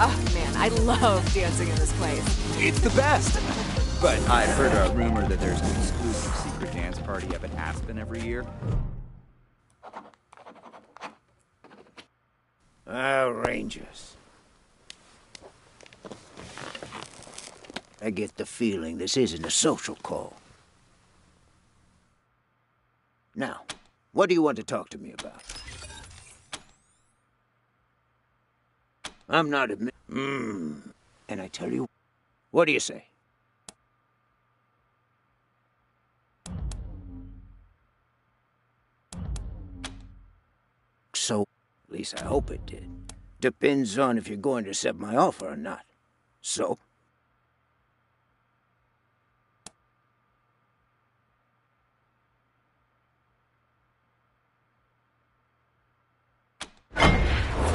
Oh, man, I love dancing in this place. It's the best. But I've heard a rumor that there's an exclusive secret dance party up at Aspen every year. Rangers. I get the feeling this isn't a social call. Now, what do you want to talk to me about? I'm not admit. And I tell you, what do you say? So, at least I hope it did. Depends on if you're going to accept my offer or not. So?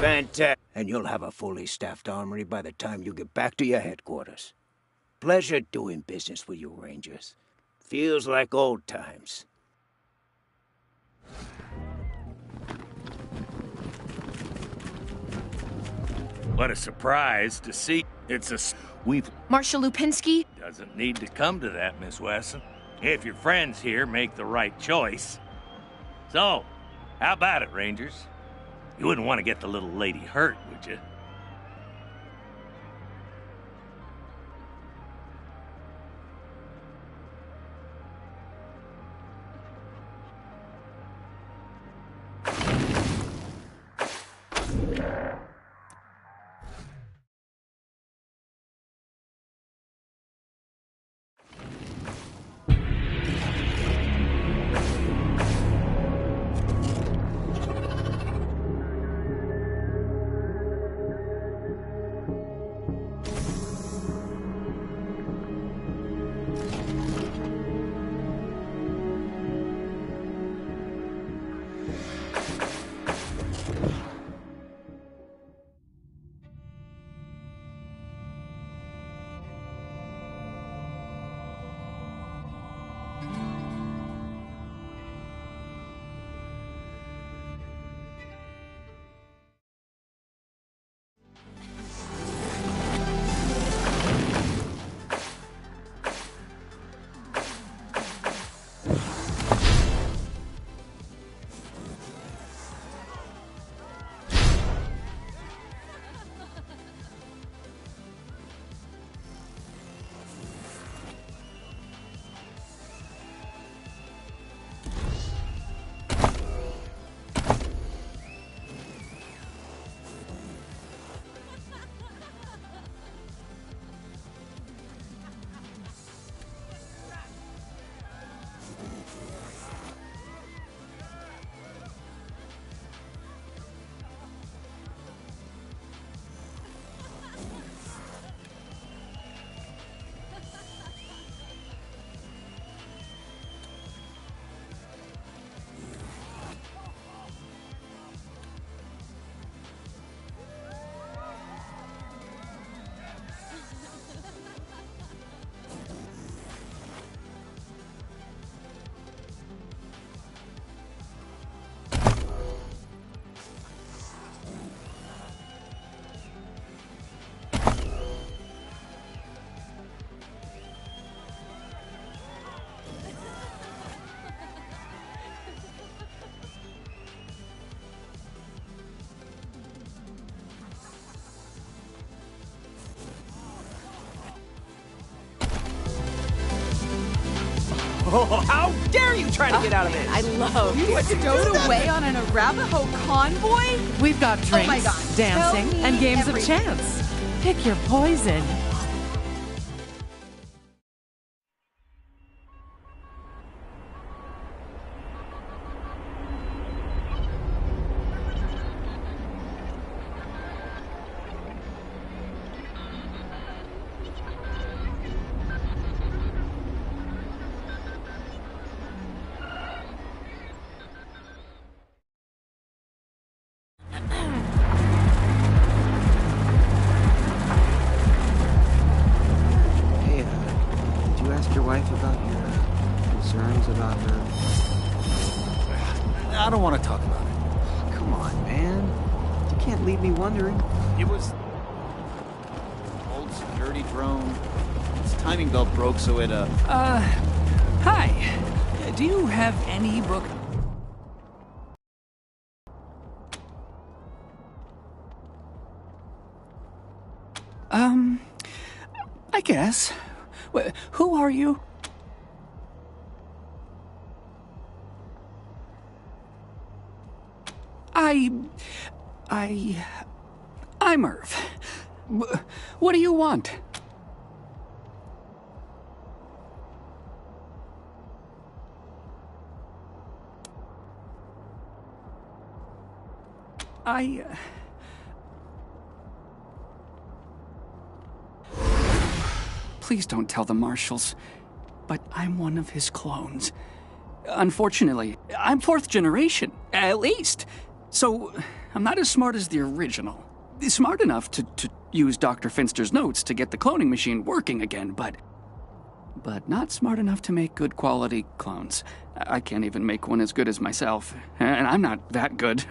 Fantastic. And you'll have a fully staffed armory by the time you get back to your headquarters. Pleasure doing business with you, Rangers. Feels like old times. What a surprise to see. We've... Marshal Lupinski? Doesn't need to come to that, Miss Wesson. If your friends here make the right choice. So, how about it, Rangers? You wouldn't want to get the little lady hurt, would you? Oh, how dare you try to get out of this? I love You were stowed away on an Arapaho convoy? We've got drinks, Oh my God. dancing, Tell me and games of everything. chance. Pick your poison. Hey, did you ask your wife about your concerns about her? I don't want to talk about it. Come on, man. You can't leave me wondering. It was... security drone. Its timing belt broke, so it, Hi. Do you have any book? I guess. Who are you? I'm Irv. What do you want? Please don't tell the marshals, but I'm one of his clones. Unfortunately, I'm fourth generation, at least. So, I'm not as smart as the original. Smart enough to use Dr. Finster's notes to get the cloning machine working again, but not smart enough to make good quality clones. I can't even make one as good as myself, and I'm not that good.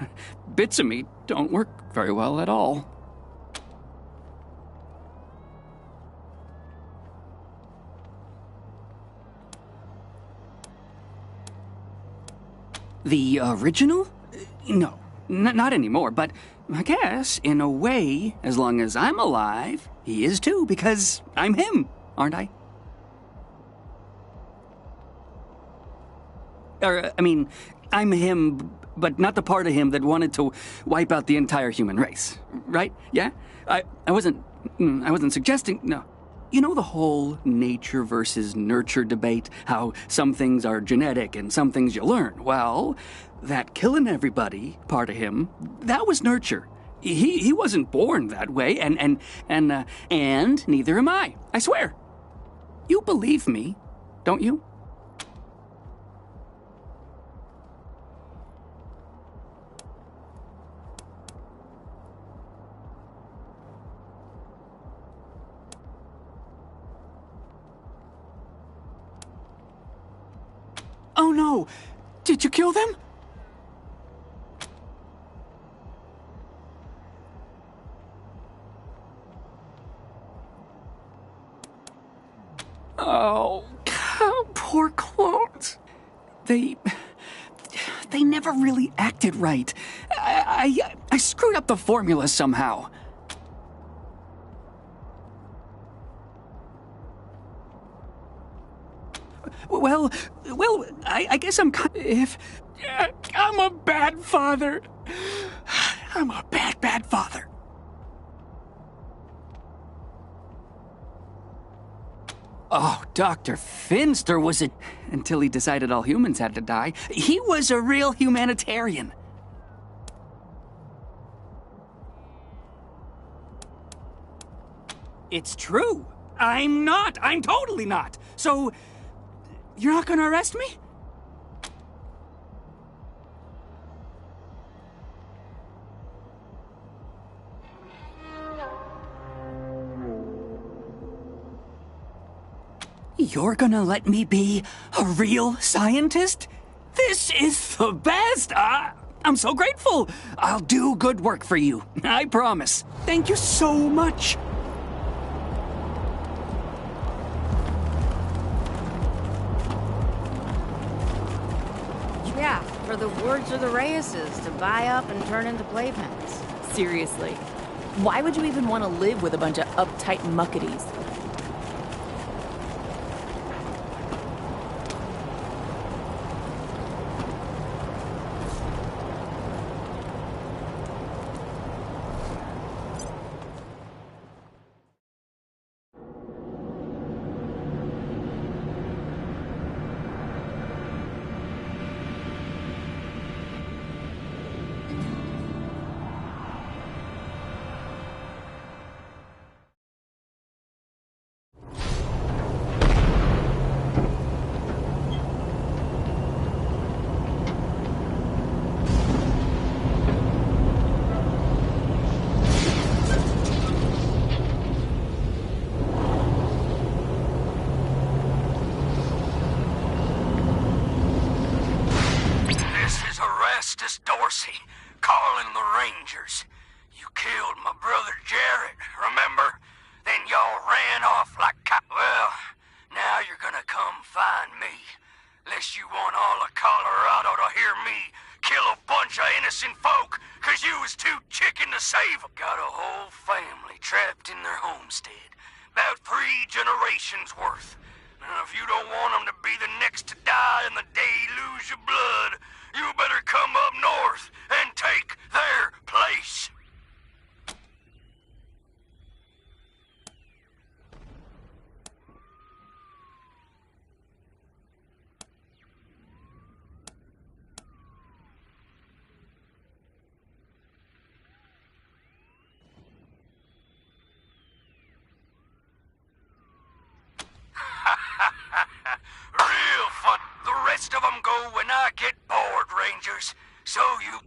Bits of me don't work very well at all. The original? No, not anymore, but I guess, in a way, as long as I'm alive, he is too, because I'm him, aren't I? I'm him, but not the part of him that wanted to wipe out the entire human race, right? Yeah? I wasn't suggesting, no. You know the whole nature versus nurture debate? How some things are genetic and some things you learn? Well, that killing everybody part of him, that was nurture. He wasn't born that way, and neither am I swear. You believe me, don't you? Oh no! Did you kill them? Oh, poor clones. They never really acted right. I screwed up the formula somehow. Well, I guess I'm a bad father. I'm a bad father. Oh, Dr. Finster was until he decided all humans had to die. He was a real humanitarian. It's true. I'm not. I'm totally not. So, you're not gonna arrest me? You're gonna let me be a real scientist? This is the best! I'm so grateful! I'll do good work for you, I promise. Thank you so much! Yeah, for the words of the Reyes's to buy up and turn into playpens. Seriously. Why would you even want to live with a bunch of uptight muckaties? Calling the Rangers. You killed my brother Jarrett, remember? Then y'all ran off like well, now you're gonna come find me. Unless you want all of Colorado to hear me kill a bunch of innocent folk, 'cause you was too chicken to save 'em. Got a whole family trapped in their homestead. About 3 generations worth. Now, if you don't want 'em to be the next to die and the day you lose your blood, you better come up north and take their place. Real fun. The rest of them go when I get bored, Rangers. So you...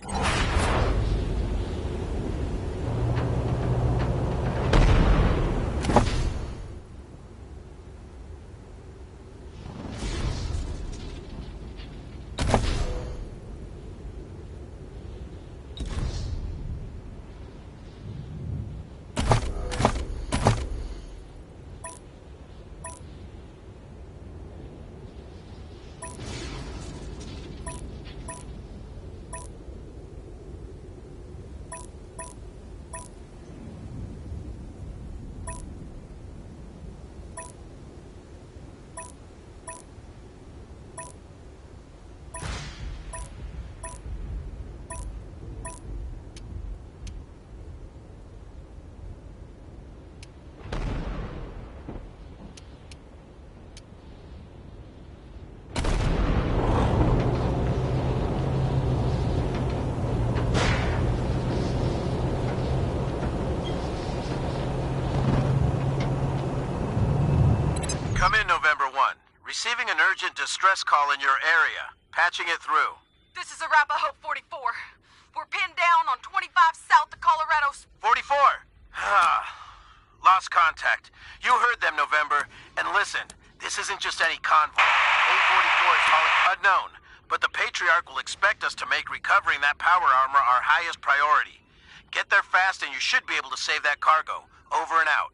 Come in, November 1. Receiving an urgent distress call in your area. Patching it through. This is Arapahoe 44. We're pinned down on 25 south of Colorado's... 44! Lost contact. You heard them, November. And listen, this isn't just any convoy. A44 is calling unknown, but the Patriarch will expect us to make recovering that power armor our highest priority. Get there fast and you should be able to save that cargo. Over and out.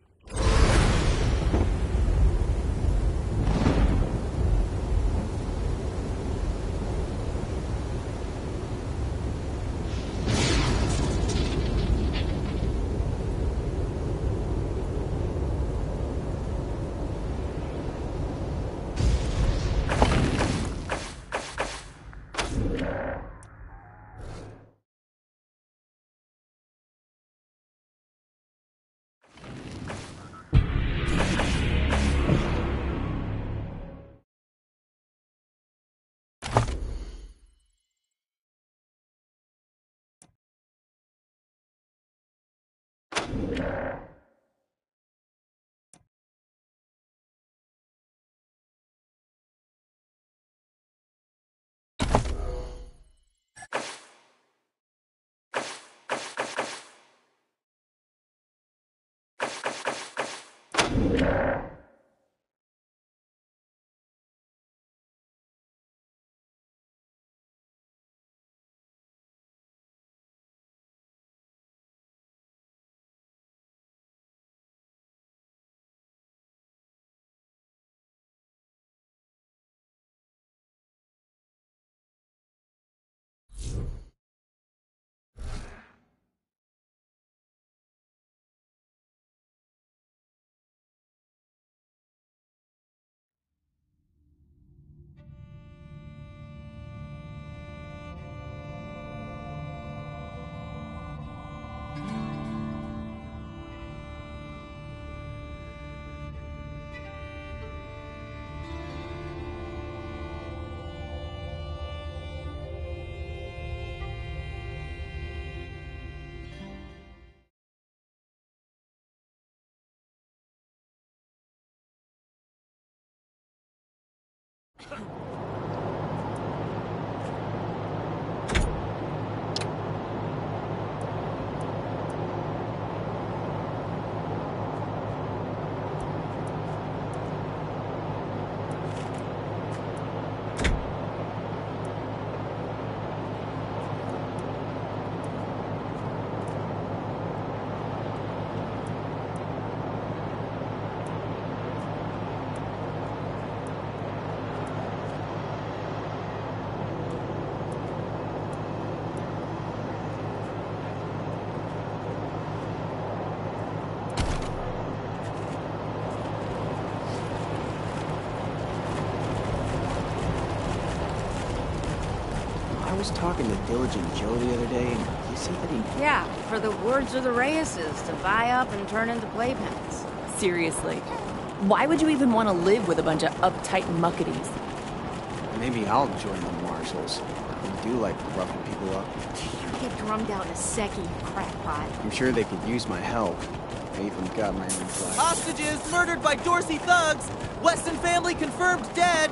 was talking to Diligent Joe the other day, and he said that he... Yeah, for the words of the Reyes's, to buy up and turn into playpens. Seriously. Why would you even want to live with a bunch of uptight muckaties? Maybe I'll join the Marshals. They do like roughing people up. You get drummed out in a secchi, you crackpot. I'm sure they could use my help. I even got my own flag. Hostages murdered by Dorsey thugs! Weston family confirmed dead!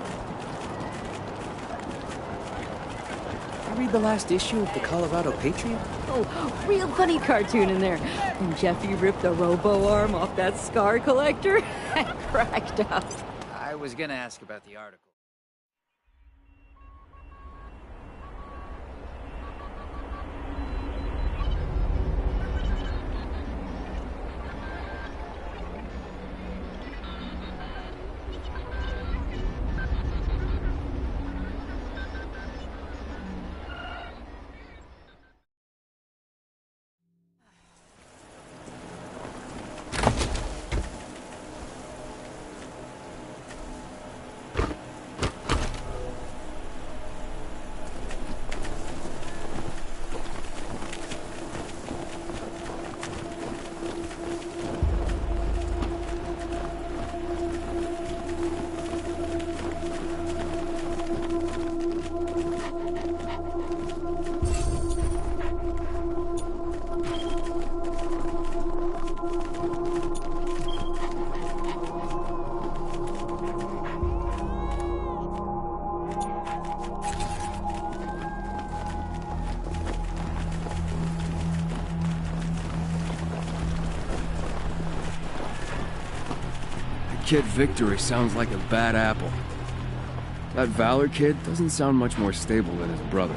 Did you read the last issue of the Colorado Patriot? Oh, real funny cartoon in there. When Jeffy ripped the robo arm off that scar collector, I cracked up. I was gonna ask about the article. Kid Victory sounds like a bad apple. That Valor kid doesn't sound much more stable than his brother.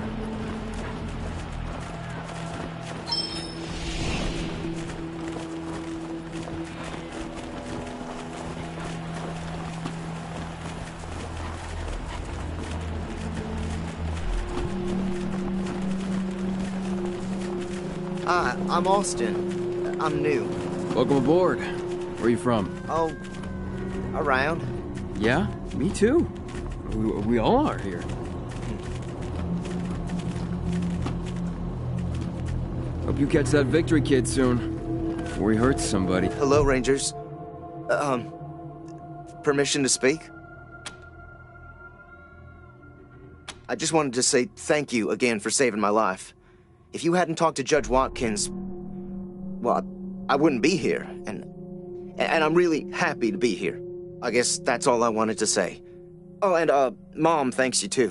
Hi, I'm Austin. I'm new. Welcome aboard. Where are you from? Oh, around. Yeah, me too. We all are here. Hope you catch that Victory kid soon, before he hurts somebody. Hello, Rangers. Permission to speak? I just wanted to say thank you again for saving my life. If you hadn't talked to Judge Watkins, well, I wouldn't be here, and I'm really happy to be here. I guess that's all I wanted to say. Oh, and, Mom thanks you, too.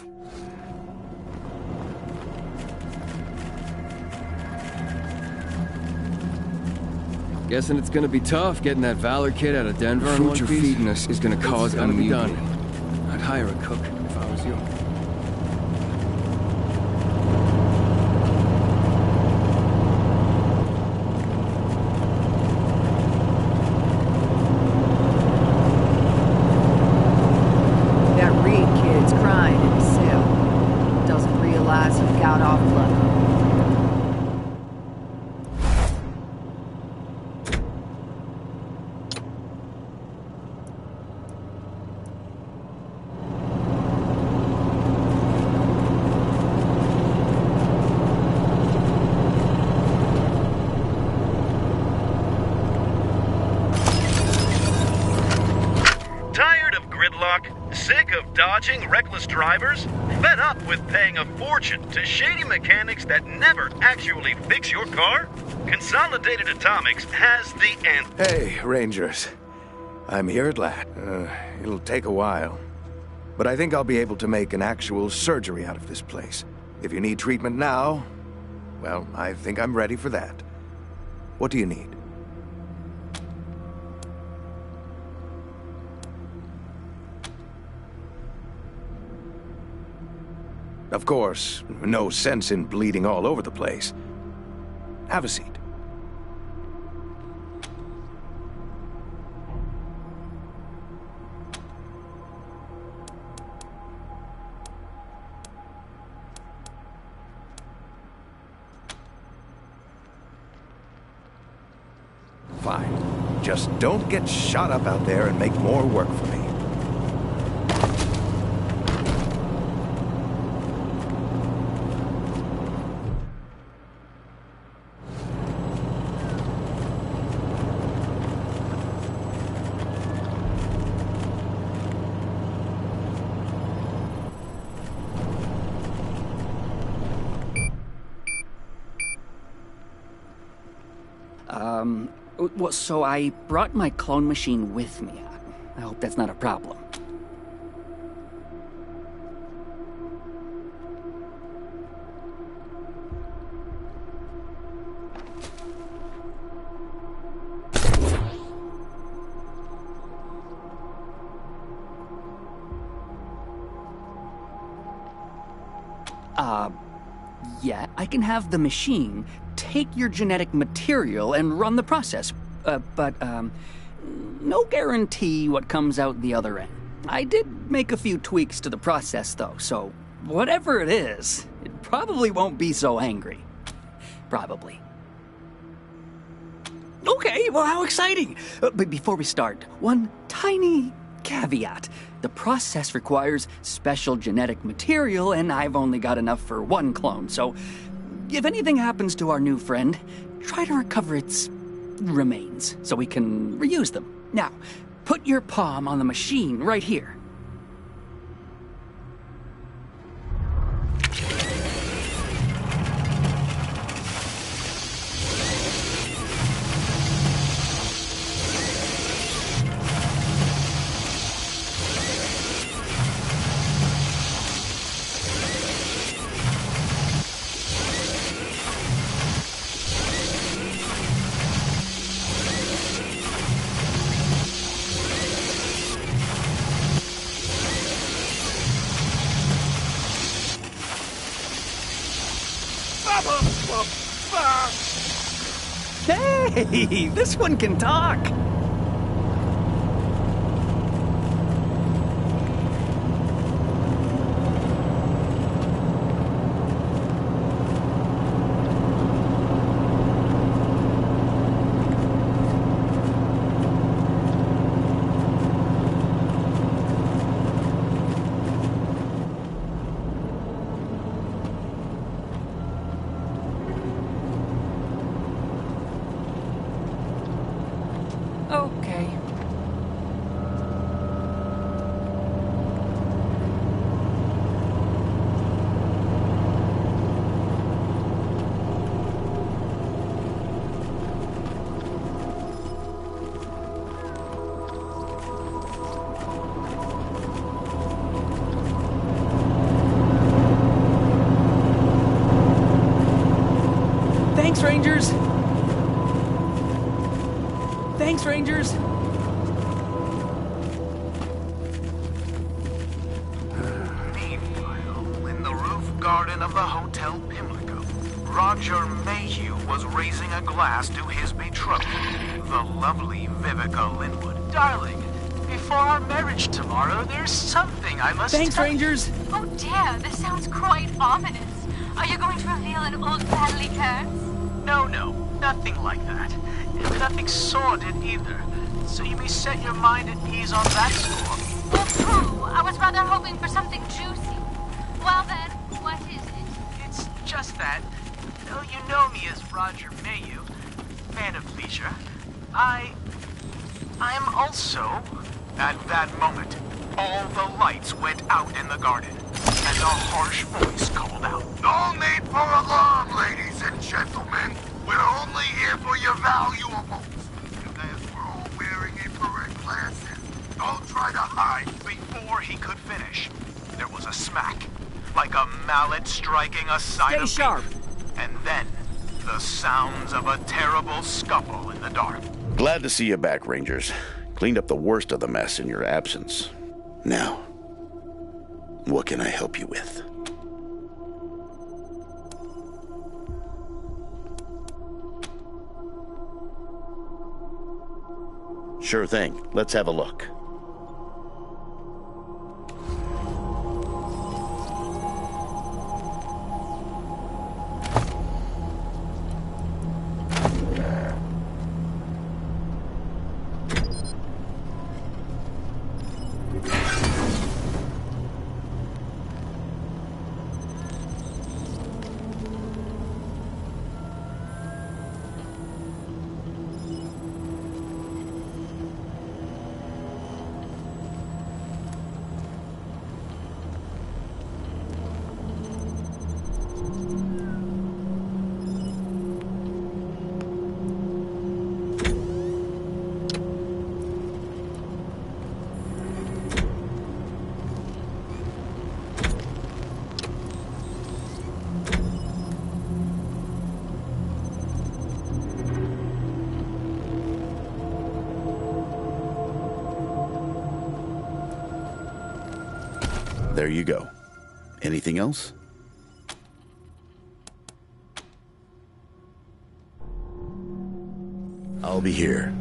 Guessing it's gonna be tough getting that Valor kid out of Denver in one piece. The food you're feeding us is gonna cause a mutiny. I'd hire a cook if I was you. Sick of dodging reckless drivers? Fed up with paying a fortune to shady mechanics that never actually fix your car? Consolidated Atomics has the answer. Hey, Rangers. I'm here at last. It'll take a while. But I think I'll be able to make an actual surgery out of this place. If you need treatment now, well, I think I'm ready for that. What do you need? Of course, no sense in bleeding all over the place. Have a seat. Fine. Just don't get shot up out there and make more work for me. So I brought my clone machine with me. I hope that's not a problem. Yeah, I can have the machine take your genetic material and run the process. But no guarantee what comes out the other end. I did make a few tweaks to the process, though, so whatever it is, it probably won't be so angry. Probably. Okay, well, how exciting! But before we start, one tiny caveat. The process requires special genetic material, and I've only got enough for one clone, so if anything happens to our new friend, try to recover its remains so we can reuse them. Now, put your palm on the machine right here. Hey, this one can talk. Okay. Thanks, Rangers! Thanks, Rangers! Meanwhile, in the roof garden of the Hotel Pimlico, Roger Mayhew was raising a glass to his betrothed, the lovely Vivica Linwood. Darling, before our marriage tomorrow, there's something I must Thanks, tell Rangers! Oh dear, this sounds quite ominous. Are you going to reveal an old family curse? No, nothing like that. And nothing sordid either. So you may set your mind at ease on that score. Well, pooh, I was rather hoping for something juicy. Well then, what is it? It's just that, though you know me as Roger Mayhew, man of leisure, I am also... At that moment, all the lights went out in the garden, and a harsh voice called out, "No need for alarm, ladies and gentlemen. We're only here for your valuables. You guys were all wearing infrared glasses. Don't try to hide." Before he could finish, there was a smack, like a mallet striking a side of sharp. beef, and then the sounds of a terrible scuffle in the dark. Glad to see you back, Rangers. Cleaned up the worst of the mess in your absence. Now, what can I help you with? Sure thing. Let's have a look. There you go. Anything else? I'll be here.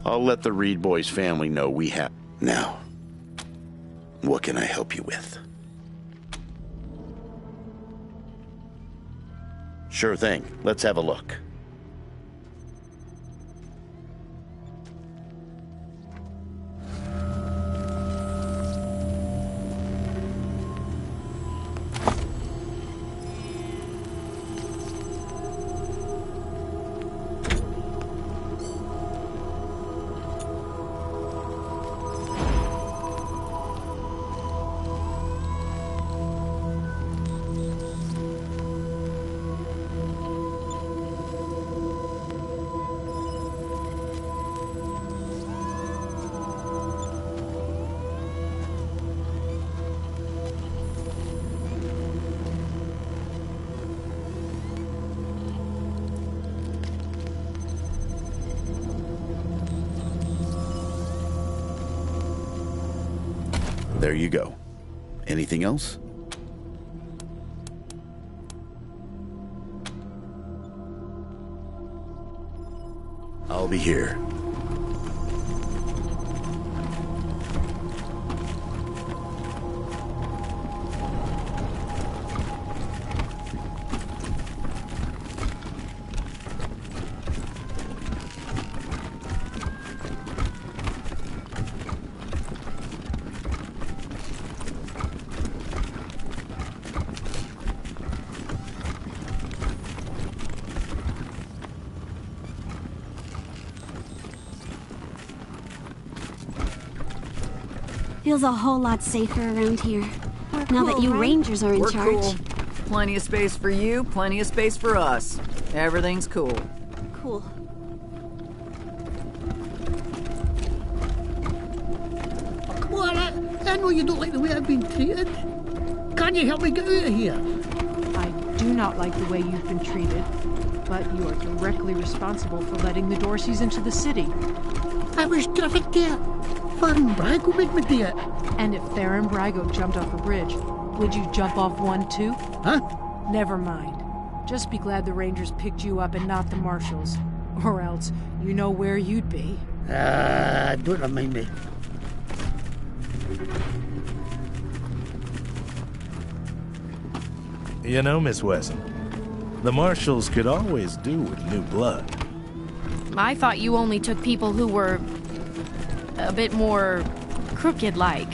I'll let the Reed boys' family know we have... Now, what can I help you with? Sure thing. Let's have a look. There you go. Anything else? I'll be here. Feels a whole lot safer around here. Now that you Rangers are in We're charge. cool. Plenty of space for you, plenty of space for us. Everything's cool. Cool. Come on, I know you don't like the way I've been treated. Can you help me get out of here? I do not like the way you've been treated, but you are directly responsible for letting the Dorseys into the city. I was trafficked there. Theron Brago made me do it. And if Theron Brago jumped off a bridge, would you jump off one too? Huh? Never mind. Just be glad the Rangers picked you up and not the Marshals. Or else, you know where you'd be. Don't remind me. You know, Miss Wesson, the Marshals could always do with new blood. I thought you only took people who were a bit more crooked-like.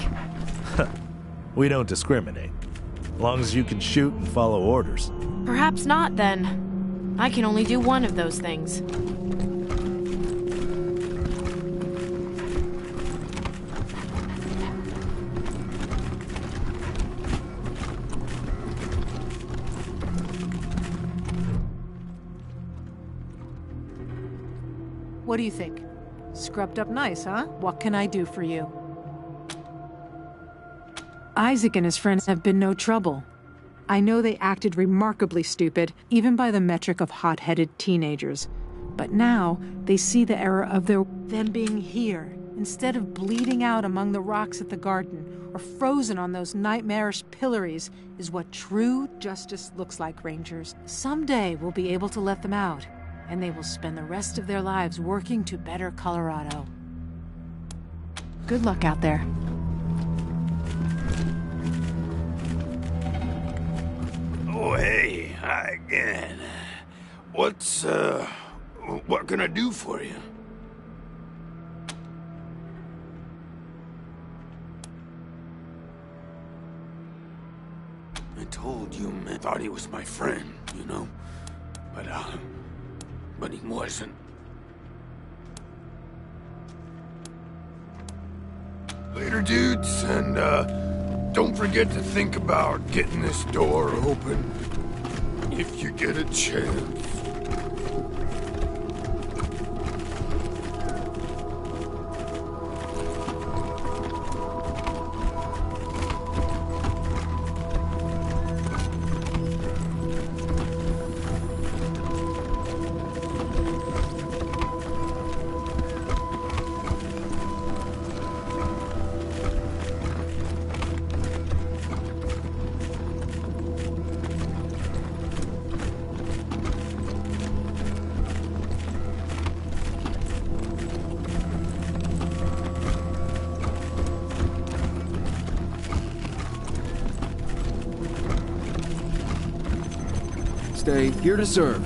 We don't discriminate. As long as you can shoot and follow orders. Perhaps not, then. I can only do one of those things. What do you think? Scrubbed up nice, huh? What can I do for you? Isaac and his friends have been no trouble. I know they acted remarkably stupid, even by the metric of hot-headed teenagers. But now, they see the error of them being here, instead of bleeding out among the rocks at the garden, or frozen on those nightmarish pillories, is what true justice looks like, Rangers. Someday we'll be able to let them out, and they will spend the rest of their lives working to better Colorado. Good luck out there. Oh, hey, hi again. What can I do for you? I told you, man, thought he was my friend, you know? But he wasn't. Later, dudes, and, Don't forget to think about getting this door open if you get a chance. Stay here to serve.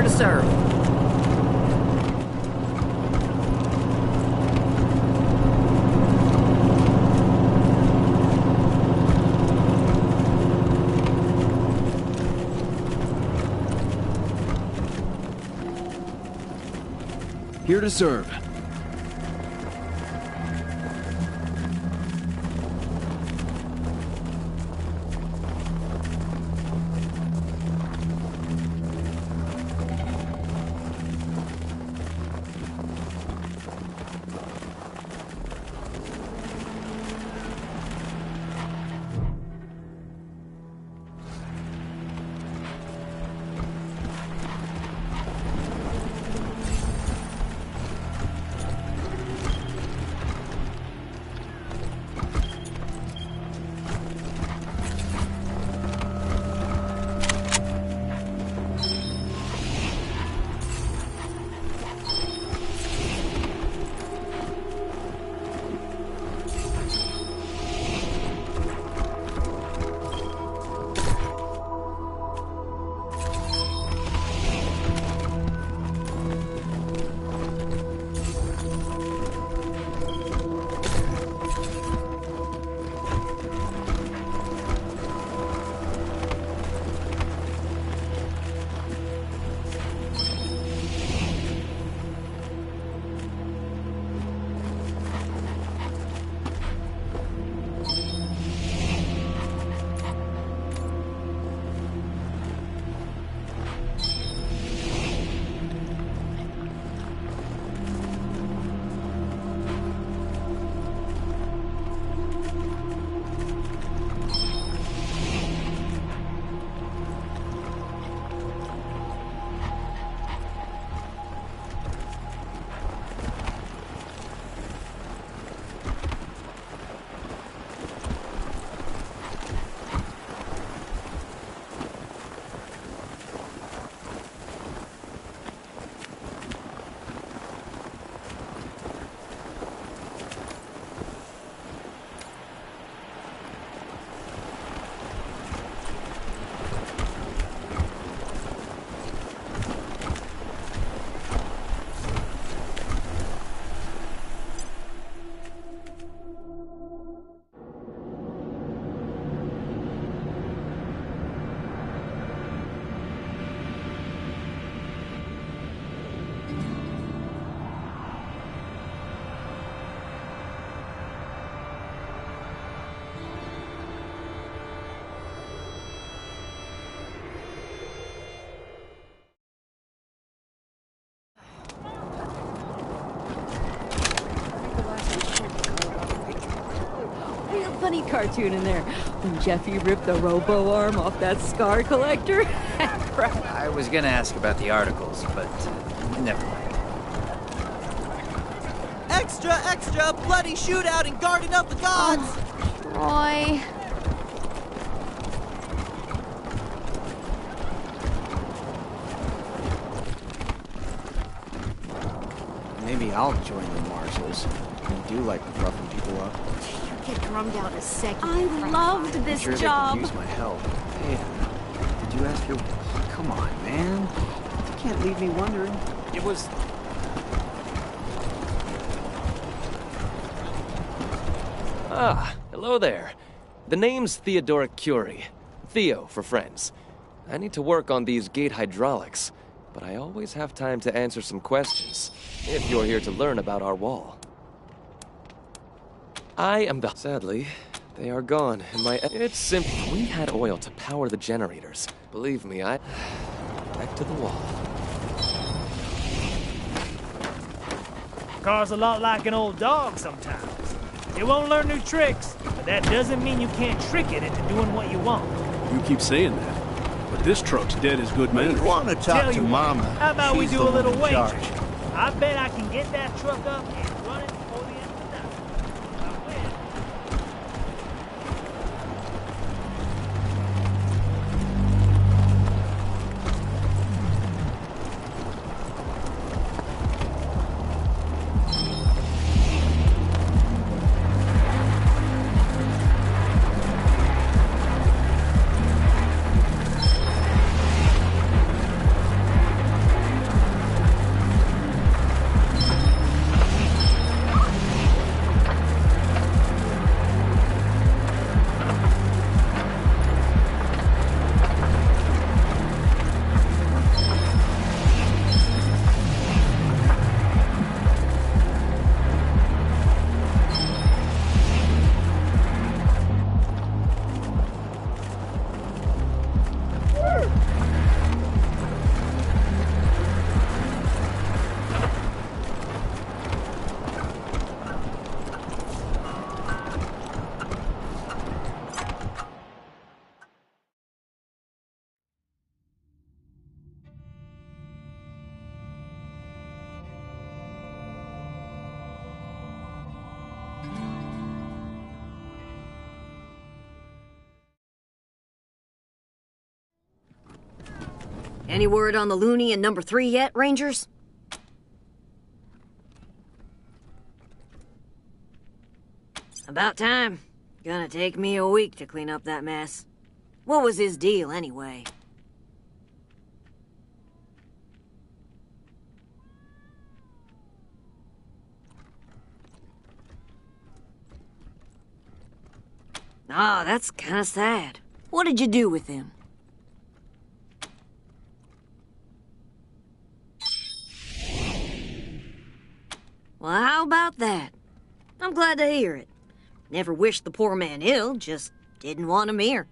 Serve. Here to serve. funny cartoon in there when Jeffy ripped the robo arm off that scar collector. I was gonna ask about the articles, but never mind. Extra, extra! Bloody shootout in Garden of the Gods! Roy. Maybe I'll join the marshals. I do like roughing people up. You get drummed out a second. I loved I'm this sure job. they could use my help. Hey, did you ask your... Come on, man. You can't leave me wondering. It was... Ah, hello there. The name's Theodoric Curie. Theo, for friends. I need to work on these gate hydraulics, but I always have time to answer some questions, if you're here to learn about our wall. I am the... Sadly, they are gone, and my... It's simple. We had oil to power the generators. Believe me, back to the wall. Car's a lot like an old dog sometimes. It won't learn new tricks, but that doesn't mean you can't trick it into doing what you want. You keep saying that, but this truck's dead as good manners. I want to talk to Mama. How about we She's do the a little one in wager? charge. I bet I can get that truck up and run it before the end of the night. If I win, Any word on the loony in number 3 yet, Rangers? About time. Gonna take me a week to clean up that mess. What was his deal, anyway? Ah, that's kinda sad. What did you do with him? Well, how about that? I'm glad to hear it. Never wished the poor man ill, just didn't want him here.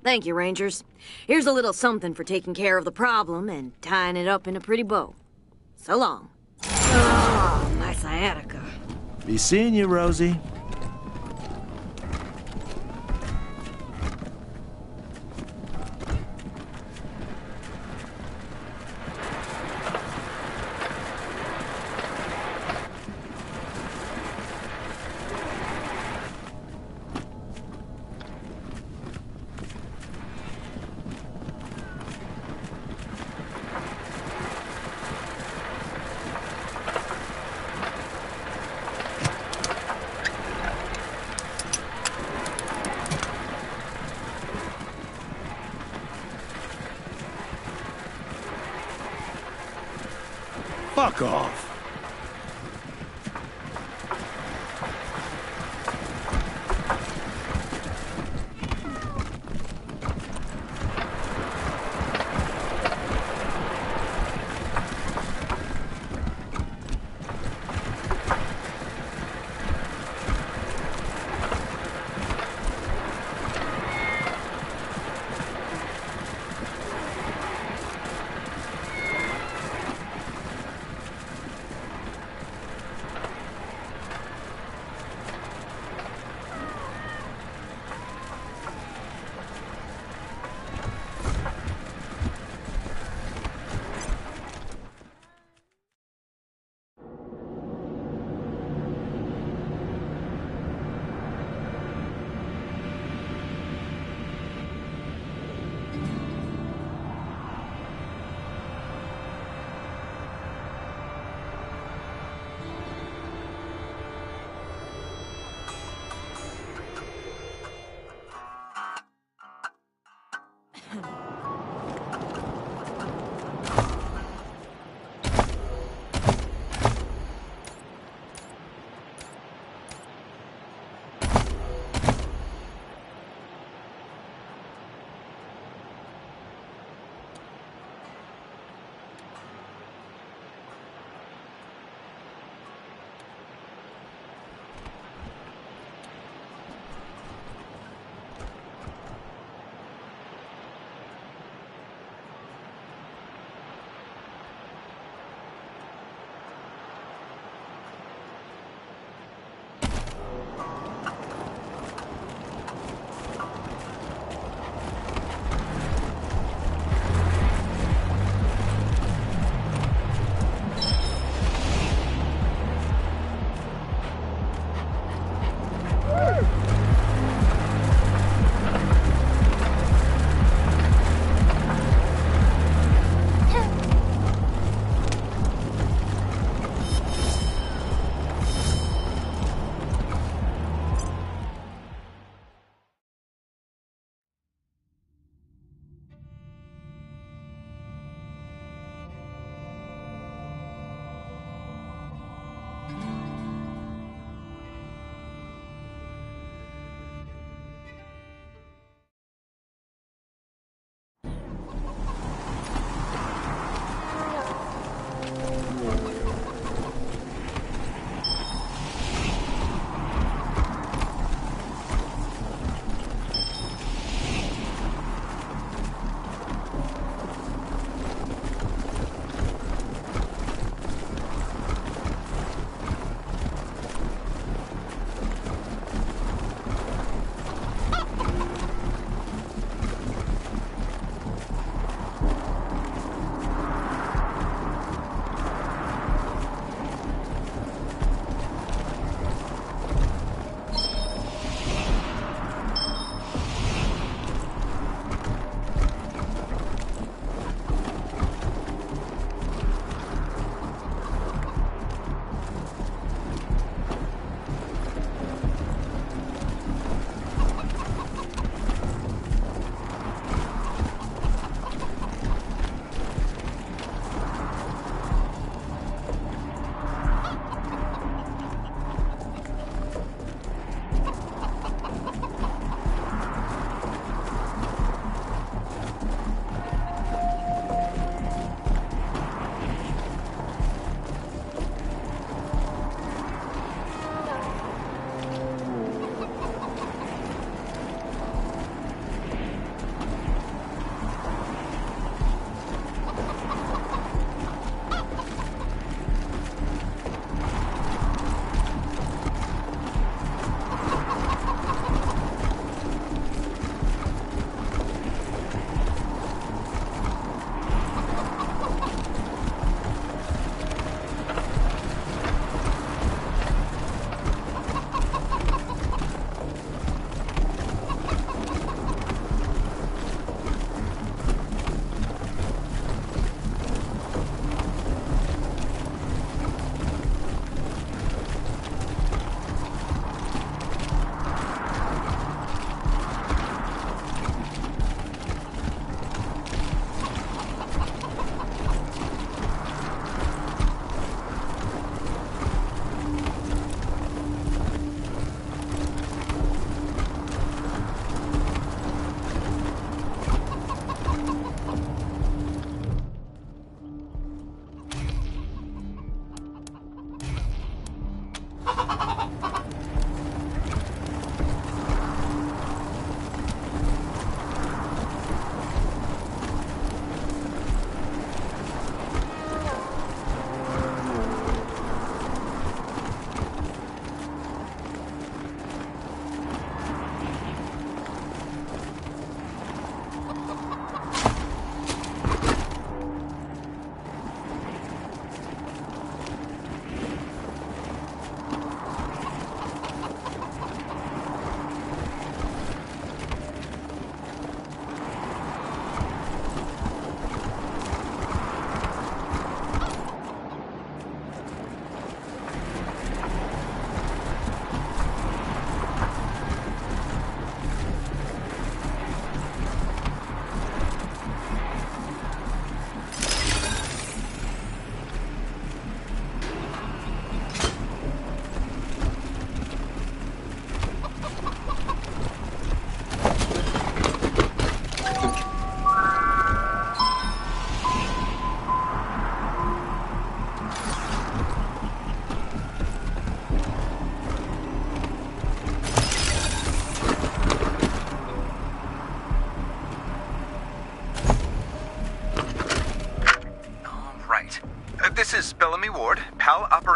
Thank you, Rangers. Here's a little something for taking care of the problem and tying it up in a pretty bow. So long. Oh, my sciatica. Be seeing you, Rosie. Fuck off.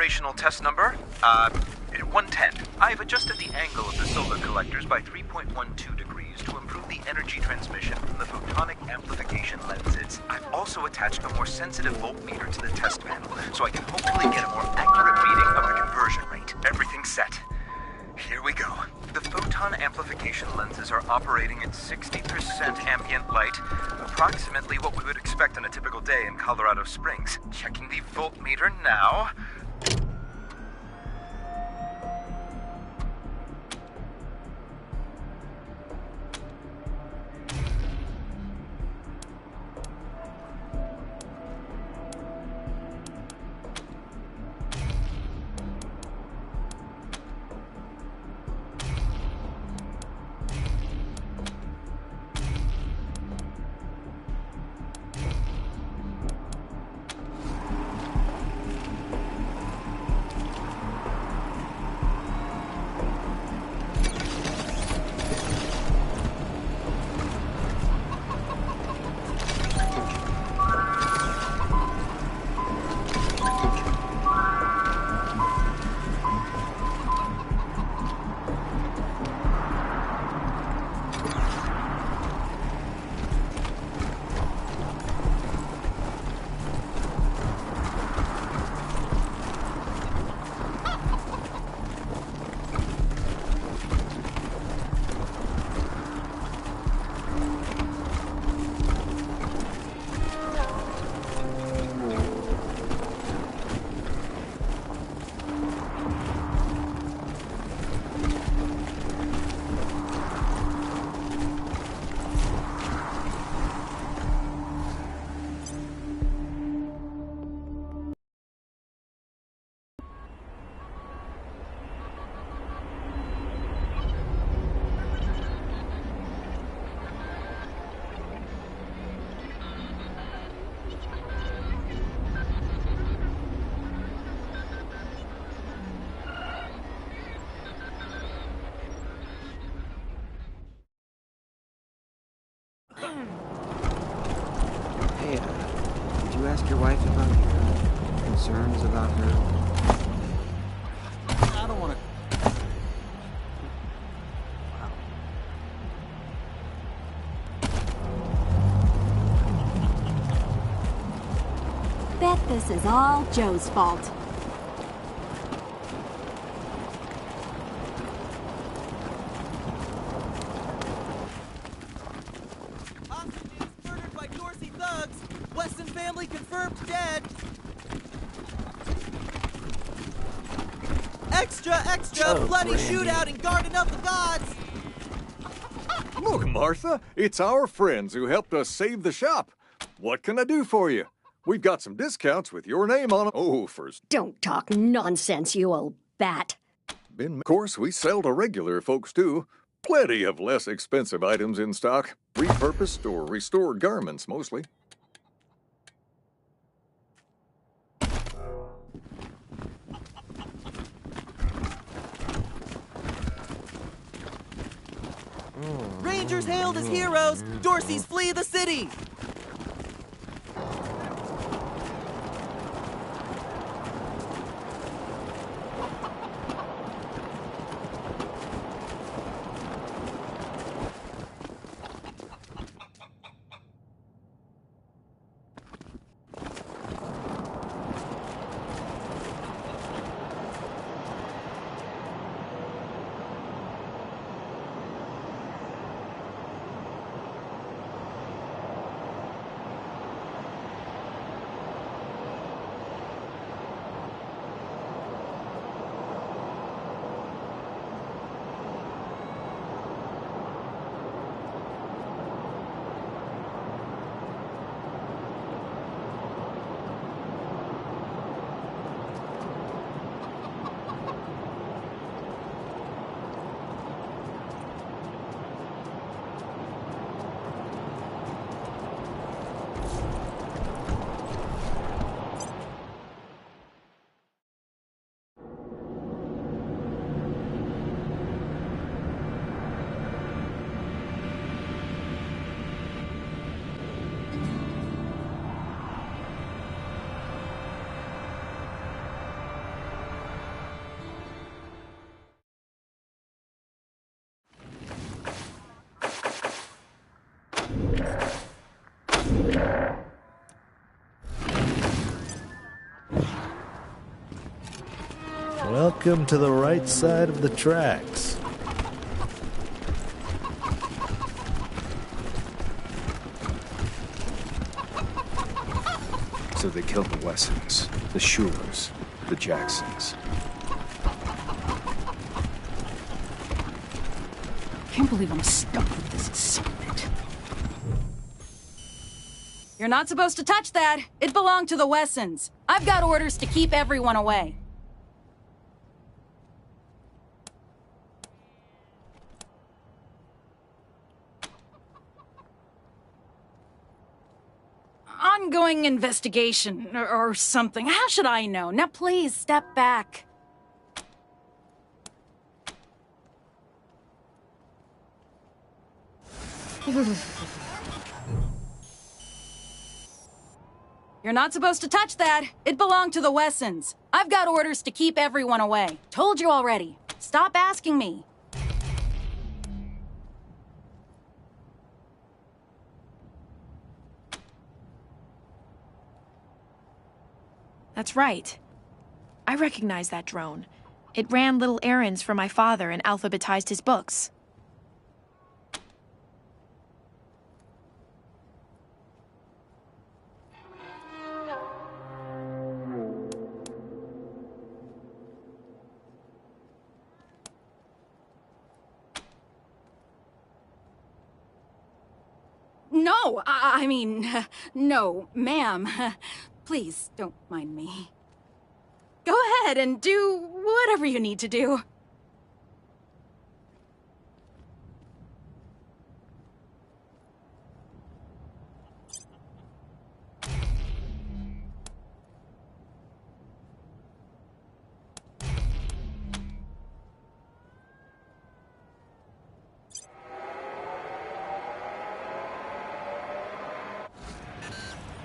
operational test number, 110. I've adjusted the angle of the solar collectors by 3.12 degrees to improve the energy transmission from the photonic amplification lenses. I've also attached a more sensitive voltmeter to the test panel, so I can hopefully get a more accurate reading of the conversion rate. Everything's set. Here we go. The photon amplification lenses are operating at 60% ambient light, approximately what we would expect on a typical day in Colorado Springs. Checking the voltmeter now. Hey, did you ask your wife about your concerns about her? I don't want to... Bet this is all Joe's fault. Murdered by Dorsey thugs. Weston family confirmed dead. Extra, extra! Oh, bloody Brandy. shootout in Garden of the Gods. Look, Martha, it's our friends who helped us save the shop. What can I do for you? We've got some discounts with your name on them. Oh, first. Don't talk nonsense, you old bat. Of course, we sell to regular folks, too. Plenty of less expensive items in stock. Repurposed or restored garments, mostly. Rangers hailed as heroes. Dorsey's flee the city. Welcome to the right side of the tracks. So they killed the Wessons, the Schulers, the Jacksons. Can't believe I'm stuck with this assignment. You're not supposed to touch that. It belonged to the Wessons. I've got orders to keep everyone away. Ongoing investigation or something. How should I know? Now please, step back. You're not supposed to touch that. It belonged to the Wessons. I've got orders to keep everyone away. Told you already. Stop asking me. That's right. I recognize that drone. It ran little errands for my father and alphabetized his books. No, I mean, no, ma'am. Please, don't mind me. Go ahead and do whatever you need to do.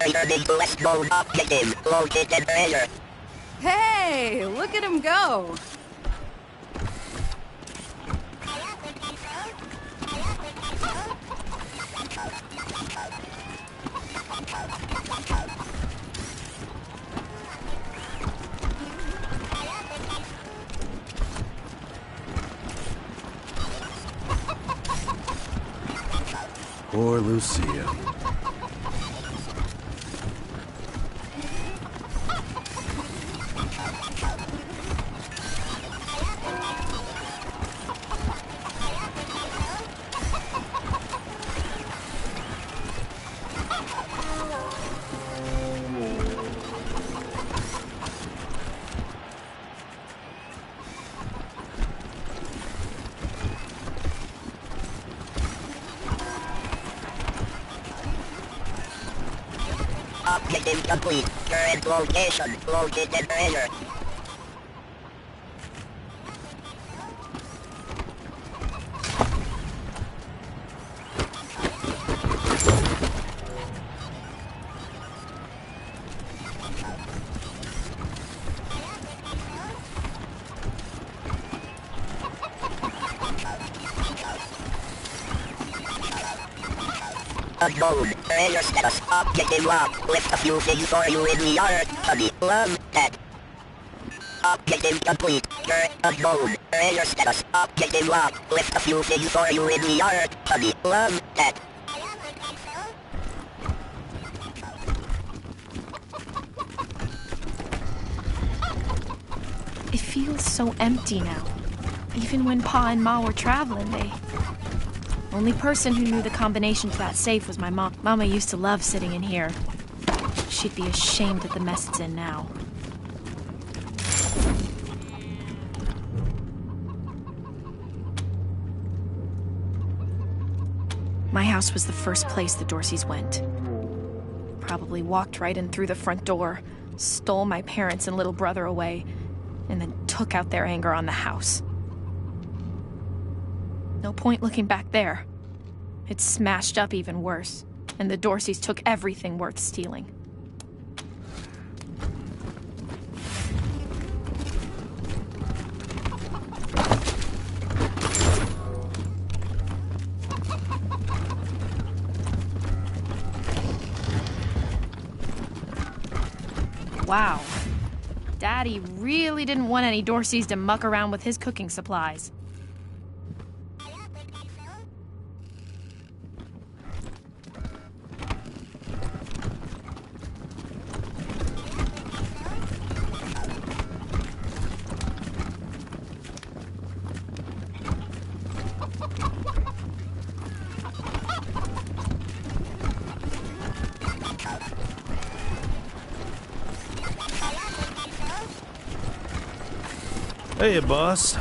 Returning to West Mode objective, located earlier. Hey, look at him go. Poor Lucia. Objective complete. Current location located earlier. Unknown. Earlier status. Objective lock. Lift a few things for you in the yard. Honey. Love that. Objective complete. Current unknown. Earlier status. Objective lock. Lift a few things for you in the yard. Honey. Love that. It feels so empty now. Even when Pa and Ma were traveling, Only person who knew the combination to that safe was my mom. Mama used to love sitting in here. She'd be ashamed at the mess it's in now. My house was the first place the Dorseys went. Probably walked right in through the front door, stole my parents and little brother away, and then took out their anger on the house. No point looking back there. It's smashed up even worse, and the Dorseys took everything worth stealing. Wow. Daddy really didn't want any Dorseys to muck around with his cooking supplies. Hey, boss.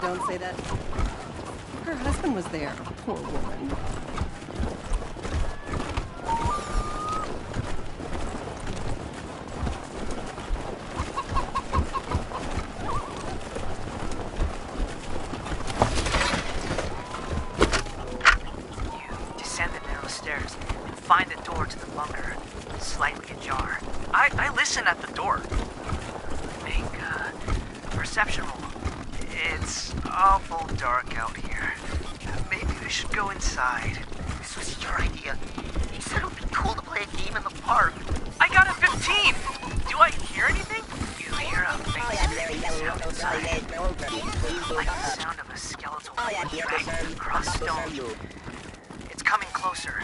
Don't say that. Her husband was there, poor woman. Descend the narrow stairs and find the door to the bunker. It's slightly ajar. I listen at the door. Make a perception roll. It's awful dark out here. Maybe we should go inside. This was your idea. You said it would be cool to play a game in the park. I got a 15! Do I hear anything? You hear a faint sound inside. Like the sound of a skeletal dragged across stone. It's coming closer.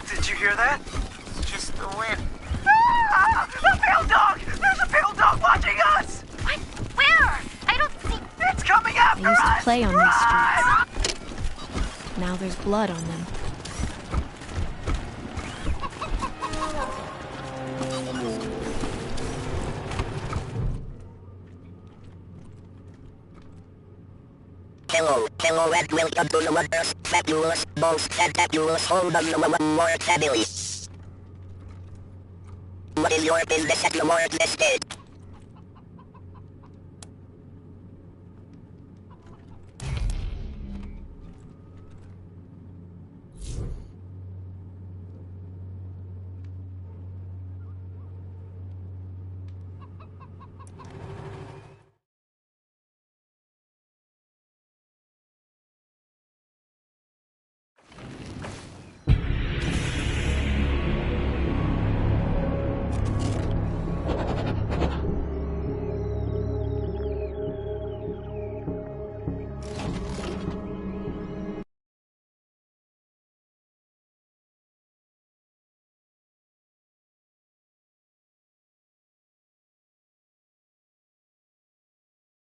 Did you hear that? It's just the wind. Ah! A pale dog! There's a pale dog watching us! What? Where? I don't think... It's coming after They used us! to play on these streets. Now there's blood on them. Hello, and welcome to the wonders, fabulous, most fantabulous home of the more family. What is your business at the morgue this day?